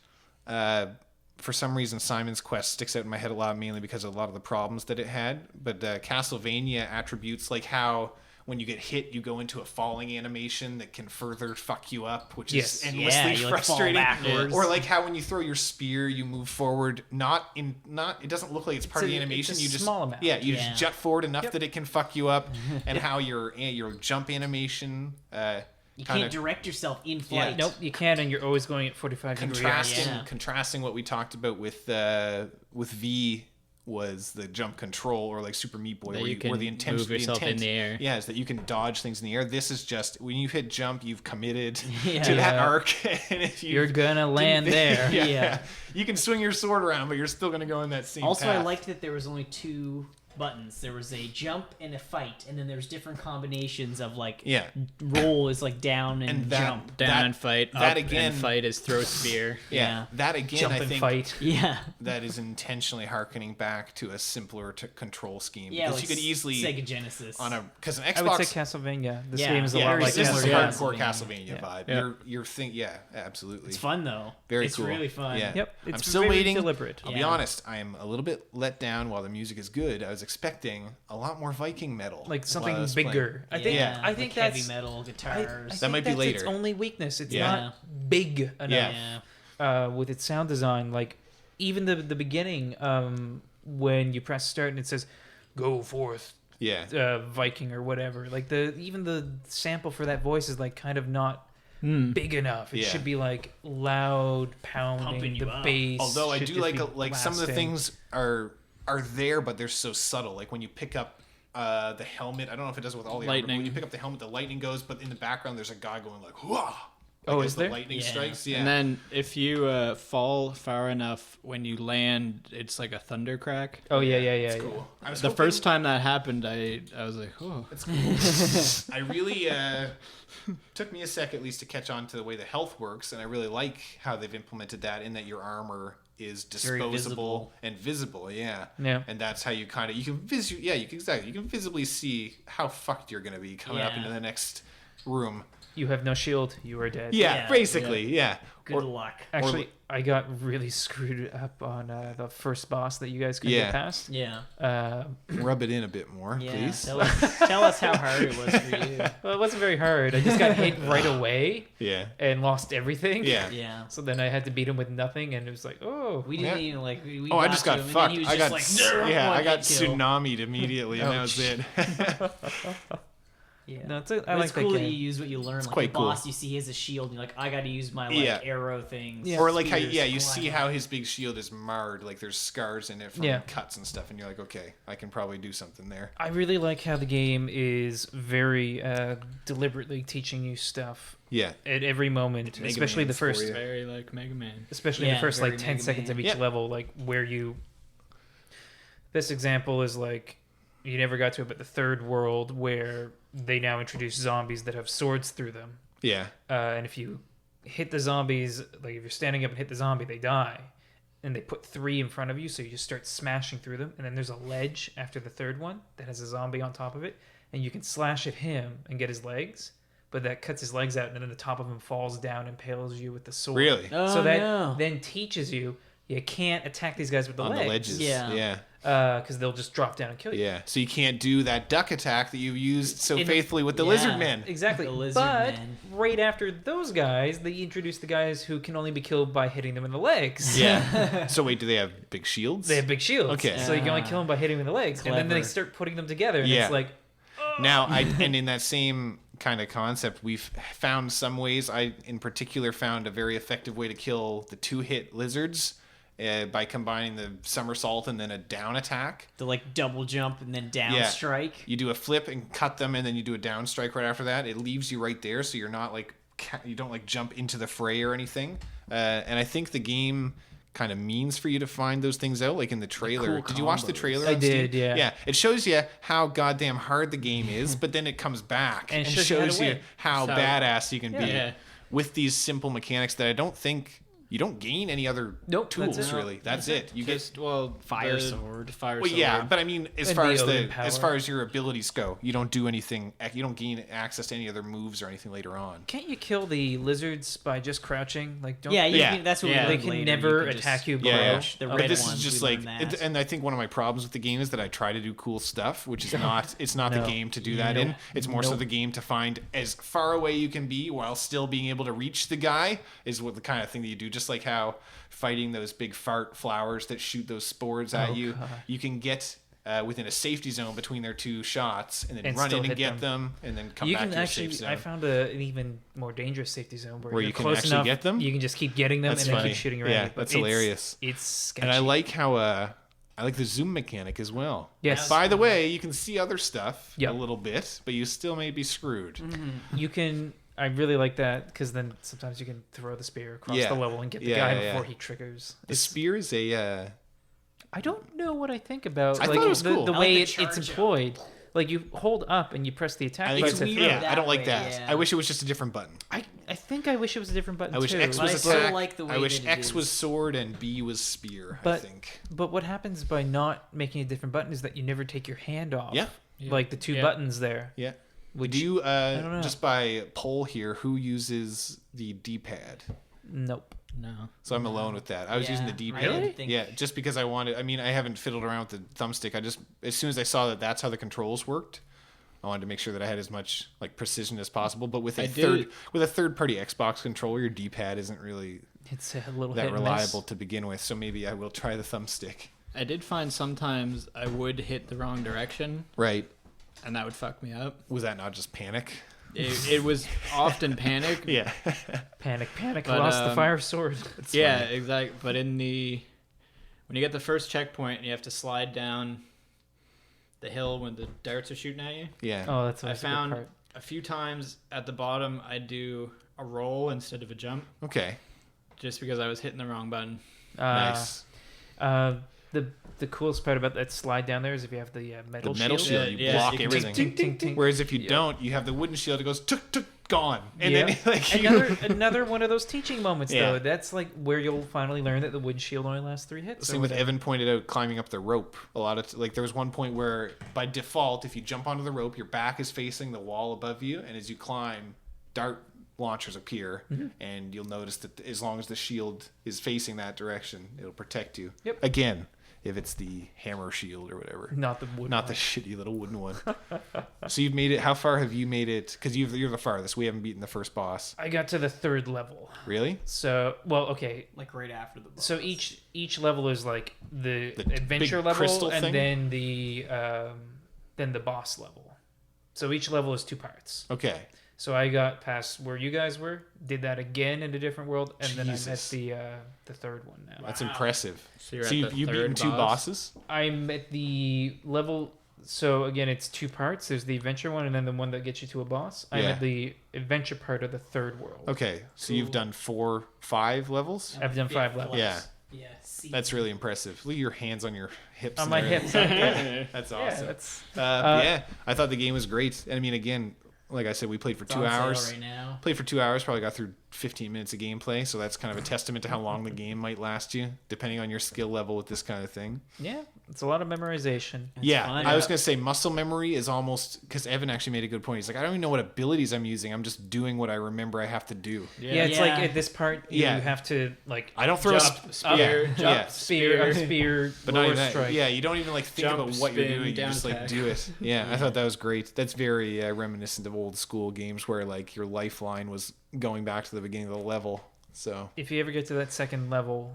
for some reason, Simon's Quest sticks out in my head a lot, mainly because of a lot of the problems that it had. But Castlevania attributes, like how when you get hit, you go into a falling animation that can further fuck you up, which Yes. is endlessly you, like, fall frustrating. backwards. Or like how when you throw your spear, you move forward. It doesn't look like it's part of the animation. it's a You just small amount. Yeah, you Yeah. just jut forward enough that it can fuck you up, and how your jump animation. You kinda can't direct yourself in flight. Nope, you can't, and you're always going at 45 degrees. contrasting what we talked about with V was the jump control, or like Super Meat Boy, That where, you can where the move yourself in the air. Yeah, is that you can dodge things in the air. This is just when you hit jump, you've committed Yeah. to that Yeah. arc, and if You're gonna land there. yeah, Yeah. you can swing your sword around, but you're still gonna go in that same Also, path. I liked that there was only two buttons. There was a jump and a fight, and then there's different combinations of like Yeah. roll is like down and that- jump. Down and fight. that Up again- and fight is throw spear. Yeah. That again, Jump I and think fight. Yeah. that is intentionally harkening back to a simpler control scheme. Yeah, because like you could easily Sega Genesis. because an I would say Xbox. Castlevania. This Yeah. game is a Yeah, lot very like This is similar, yeah. hardcore Castlevania Yeah. vibe. Yeah. Your thing, yeah, absolutely. It's fun though. Very it's cool. really fun. Yeah. Yep, I'm it's still very waiting. deliberate. I'll be Yeah. honest. I am a little bit let down. While the music is good, I was expecting a lot more Viking metal, Like while something I was bigger. I playing. think. Yeah. I think like that's heavy metal I guitars. think might be that's its later. only weakness. It's Yeah. not big enough. Yeah. With its sound design, like even the beginning, when you press start and it says, "Go forth, Yeah. Viking" or whatever. Like even the sample for that voice is like kind of not big enough. It Yeah. should be like loud Pumping pounding. you The up. bass. Although I should do just like be some of the blasting. things are there, but they're so subtle. Like when you pick up the helmet, I don't know if it does it with all the armor, but Lightning. when you pick up the helmet, the lightning goes, but in the background there's a guy going like, "Whoa!" Oh, Like, is as the there? lightning Yeah. strikes? Yeah. And then if you fall far enough, when you land, it's like a thunder crack. Oh yeah. It's cool. I was The hoping- first time that happened, I was like, oh. It's cool. I really took me a sec at least to catch on to the way the health works, and I really like how they've implemented that in that your armor is Very disposable visible. and visible. Yeah. Yeah. And that's how you kind of you can visibly see how fucked you're gonna be coming up Yeah. into the next room. You have no shield. You are dead. Yeah, Yeah. basically. Yeah. Good luck. Actually, I got really screwed up on the first boss that you guys couldn't Yeah. get past. Yeah. Rub it in a bit more, Yeah. please. Tell us how hard it was for you. Well, it wasn't very hard. I just got hit right away Yeah. and lost everything. Yeah. Yeah. So then I had to beat him with nothing, and it was like, oh, We didn't Yeah. even like. We Oh, I just to got him, and then fucked. he was I got just like, yeah, I got one hit kill. tsunami'd immediately, and that was it. Yeah. no, it's a, I But like it's cool that that you game. use what you learn. Like quite the boss, you see he has a shield, and you're like, I got to use my like Yeah. arrow things. Yeah. Or like how spears, you fly see out. how his big shield is marred, like there's scars in it from Yeah. cuts and stuff, and you're like, okay, I can probably do something there. I really like how the game is very deliberately teaching you stuff Yeah. at every moment, Mega especially the Man's for first, you. Very like Mega Man. especially Yeah, the first very like 10 Mega seconds Man. of each Yeah. level, like where you. Best example is like you never got to it, but the third world where they now introduce zombies that have swords through them. Yeah. And if you hit the zombies, like if you're standing up and hit the zombie, they die. And they put 3 in front of you, so you just start smashing through them. And then there's a ledge after the third one that has a zombie on top of it. And you can slash at him and get his legs, but that cuts his legs out, and then the top of him falls down and impales you with the sword. Really? Oh, So that no. then teaches you can't attack these guys with the On legs. the ledges. Yeah. Yeah. Because they'll just drop down and kill you. Yeah. So you can't do that duck attack that you used so In- faithfully with the Yeah. lizard men. Exactly. The lizard but men. right after those guys, they introduce the guys who can only be killed by hitting them in the legs. Yeah. So wait, do they have big shields? They have big shields. Okay. So you can only Ah. kill them by hitting them in the legs. And then they Clever. start putting them together. And Yeah. it's like, Now, and in that same kind of concept, we've found some ways. I, in particular, found a very effective way to kill the 2-hit lizards by combining the somersault and then a down attack. The like double jump and then down Yeah. strike. You do a flip and cut them, and then you do a down strike right after that. It leaves you right there, so you're not like you don't like jump into the fray or anything. And I think the game kind of means for you to find those things out, like in the trailer. cool Did you watch the combos. trailer? I on Steam? did, yeah. Yeah, it shows you how goddamn hard the game is, but then it comes back And and shows you how to shows you win. how So- badass you can be Yeah. with these simple mechanics that I don't think you don't gain any other Nope, tools that's it. really. That's it. You get Just Fire the sword. Fire well, sword. yeah, but I mean, as And far the as Odin the power. as far as your abilities go, you don't do anything. You don't gain access to any other moves or anything later on. can't you kill the lizards by just crouching? Like, don't Yeah, you Yeah. Can, that's what Yeah. we they learned can later. never You can attack just you Yeah, yeah. crouch. The Okay. red But this ones, is just we like, learned that. and I think one of my problems with the game is that I try to do cool stuff, which is not. It's not No. the game to do that in. Nope. It's more so Nope. the game to find as far away you can be while still being able to reach the guy is what the kind of thing that you do. Just like how fighting those big fart flowers that shoot those spores at Oh, you, God. you can get within a safety zone between their 2 shots, and then And run still in and hit get them, and then come you back can to your actually. safe zone. I found an even more dangerous safety zone where Where you're you can close actually enough, get them? You can just keep getting them That's and then funny. keep shooting around. Yeah, you. But that's it's- hilarious. It's sketchy. And I like how I like the zoom mechanic as well. Yes. By the way, you can see other stuff Yep. a little bit, but you still may be screwed. You can. I really like that because then sometimes you can throw the spear across Yeah. the level and get the Yeah, guy yeah, before yeah. he triggers. The spear is a I don't know what I think about I thought it was the, cool. the I way like the it's charge employed. Like you hold up and you press the attack I think button. it's to weird throw. yeah. I don't like that that. way, yeah. I wish it was just a different button. I think I wish it was a different button I wish too. X But I was still attack. like the way I wish that it X is. was sword and B was spear. I But- think. But what happens by not making a different button is that you never take your hand off. Yeah. Like the two buttons there. Yeah. Which Do you don't know. just by poll here? Who uses the D-pad? Nope. No. So I'm alone with that. I was using the Yeah, D-pad. I didn't think- Yeah, just because I wanted. I mean, I haven't fiddled around with the thumbstick. I just as soon as I saw that that's how the controls worked, I wanted to make sure that I had as much like precision as possible. But with a third-party Xbox controller, your D-pad isn't really It's a little that hit and reliable miss. to begin with. So maybe I will try the thumbstick. I did find sometimes I would hit the wrong direction, Right? and that would fuck me up. Was that not just panic? It was often panic. Yeah. Panic, But, lost the fire sword. Yeah, funny. exactly. But when you get the first checkpoint and you have to slide down the hill when the darts are shooting at you, Yeah. Oh, that's I always a good found part. a few times at the bottom I do a roll instead of a jump, Okay. just because I was hitting the wrong button. Nice. The coolest part about that slide down there is if you have the metal The metal shield. shield, you Yeah, block you can everything. Ting, ting, ting. Whereas if you Yeah. don't, you have the wooden shield that goes tuk tuk gone, and Yeah. then like you, Another one of those teaching moments Yeah. though. That's like where you'll finally learn that the wood shield only lasts 3 hits. or Same with whatever. Evan pointed out climbing up the rope. A lot of like there was one point where by default, if you jump onto the rope, your back is facing the wall above you, and as you climb, dart launchers appear, and you'll notice that as long as the shield is facing that direction, it'll protect you. Yep. Again, if it's the hammer shield or whatever. Not the wood. Not the shitty little wooden one. So you've made it. How far have you made it? Because you're the farthest. We haven't beaten the first boss. I got to the 3rd level. Really? So, well, okay. Like right after the boss. So each level is like the adventure big level crystal and thing? then the boss level. So each level is 2 parts. Okay. So I got past where you guys were, did that again in a different world, and then I'm at Jesus. the 3rd one now. That's impressive. So you're So at you've the beaten third 2 boss? bosses? I'm at the level. So again, it's 2 parts. There's the adventure one, and then the one that gets you to a boss. I'm Yeah. at the adventure part of the 3rd world. Okay. So you've done 5 levels? I've done 5 levels. Yeah. Yeah. See. That's really impressive. Look at your hands on your hips. On and my everything. hips. Yeah, That's yeah, awesome. that's Yeah. I thought the game was great. I mean, again, like I said, we played for It's 2 on sale hours. right now. Played for 2 hours, probably got through 15 minutes of gameplay. So that's kind of a testament to how long the game might last you, depending on your skill level with this kind of thing. yeah. It's a lot of memorization. Yeah, fun. I was gonna say muscle memory is almost because Evan actually made a good point. He's like, I don't even know what abilities I'm using. I'm just doing what I remember I have to do. Yeah, it's like at this part you Yeah. have to like I don't throw Jump, a spear, yeah, jump, yeah. spear, But not lower even that. strike. Yeah, you don't even like think Jump, about what you're spin, doing. You down just like attack. do it. Yeah, I thought that was great. That's very reminiscent of old school games where like your lifeline was going back to the beginning of the level. So If you ever get to that 2nd level,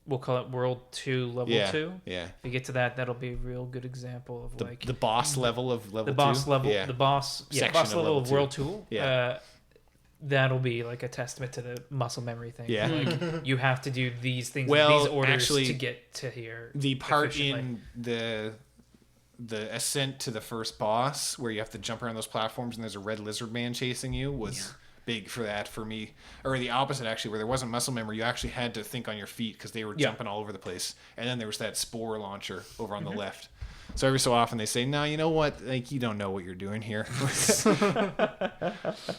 we'll call it World 2, Level yeah, 2. yeah. If you get to that, that'll be a real good example of like The boss level of level the boss 2? level, Yeah. the boss Section boss of level level of 2. World 2. Yeah. That'll be like a testament to the muscle memory thing. Yeah. Like you have to do these things, Well, these orders actually, to get to here. The part efficiently. in the ascent to the first boss where you have to jump around those platforms and there's a red lizard man chasing you was big for that for me. Or the opposite actually, where there wasn't muscle memory, you actually had to think on your feet because they were jumping all over the place. And then there was that spore launcher over on the left. So every so often they say, "No, you know what? Like you don't know what you're doing here.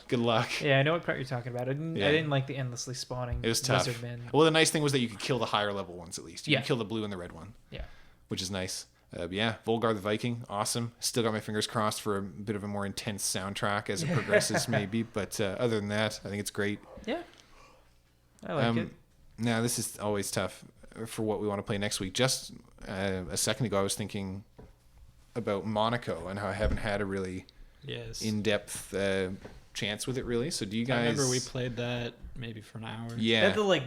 Good luck." Yeah, I know what part you're talking about. I didn't like the endlessly spawning It was tough. lizard men. Well, the nice thing was that you could kill the higher level ones at least. You Yeah. could kill the blue and the red one. Yeah. Which is nice. But yeah, Volgar the Viking, awesome. Still got my fingers crossed for a bit of a more intense soundtrack as it progresses, maybe. But other than that, I think it's great. Yeah. I like it. Now, this is always tough for what we want to play next week. Just a second ago, I was thinking about Monaco and how I haven't had a really in-depth chance with it, really. So do you guys... I remember we played that maybe for an hour. Yeah. That the like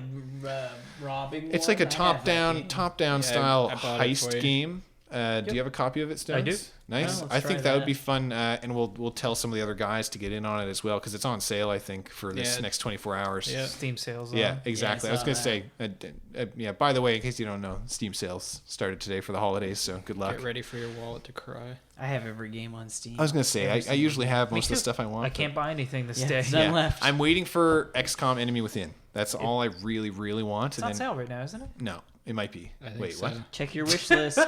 robbing. It's one? like a I have that game. top-down Yeah, style I bought it for heist you. game. Do you have a copy of it, Stones? I do. Nice. Oh, let's I think try that would that. be fun, and we'll tell some of the other guys to get in on it as well because it's on sale. I think for this Yeah. next 24 hours. Yeah. Steam sales. Yeah, exactly. Yeah, I I was saw gonna say, yeah. By the way, in case you don't know, Steam sales started today for the holidays, so good luck. Get ready for your wallet to cry. I have every game on Steam. I was gonna say, I usually have Me most of the too. stuff I want. I can't buy anything this Yeah, day. it's none left. I'm waiting for XCOM Enemy Within. That's all I really, really want. It's on sale right now, isn't it? No, It might be. I think Wait, so. what? Check your wish list.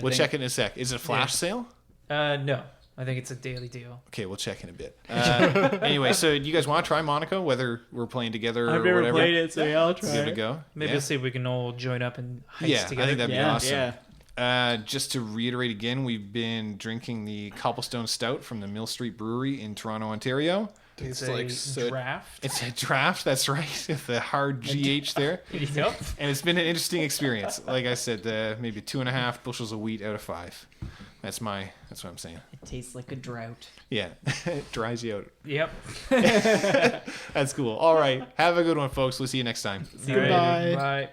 We'll check it in a sec. Is it a flash sale? No, I think it's a daily deal. Okay, we'll check in a bit. Anyway, so you guys want to try Monaco, whether we're playing together or whatever? it, so yeah, I'll Give it a go. Maybe we'll see if we can all join up and heist Yeah, together. I think that'd be awesome. Yeah. Just to reiterate again, we've been drinking the Cobblestone Stout from the Mill Street Brewery in Toronto, Ontario. It's It's a like soot. draft. It's a draft, that's right, with the hard GH there. Yep. And it's been an interesting experience. Like I said, maybe 2.5 bushels of wheat out of 5. That's what I'm saying. It tastes like a drought. Yeah, it dries you out. Yep. That's cool. All right, have a good one, folks. We'll see you next time. See you All right, Bye. Bye.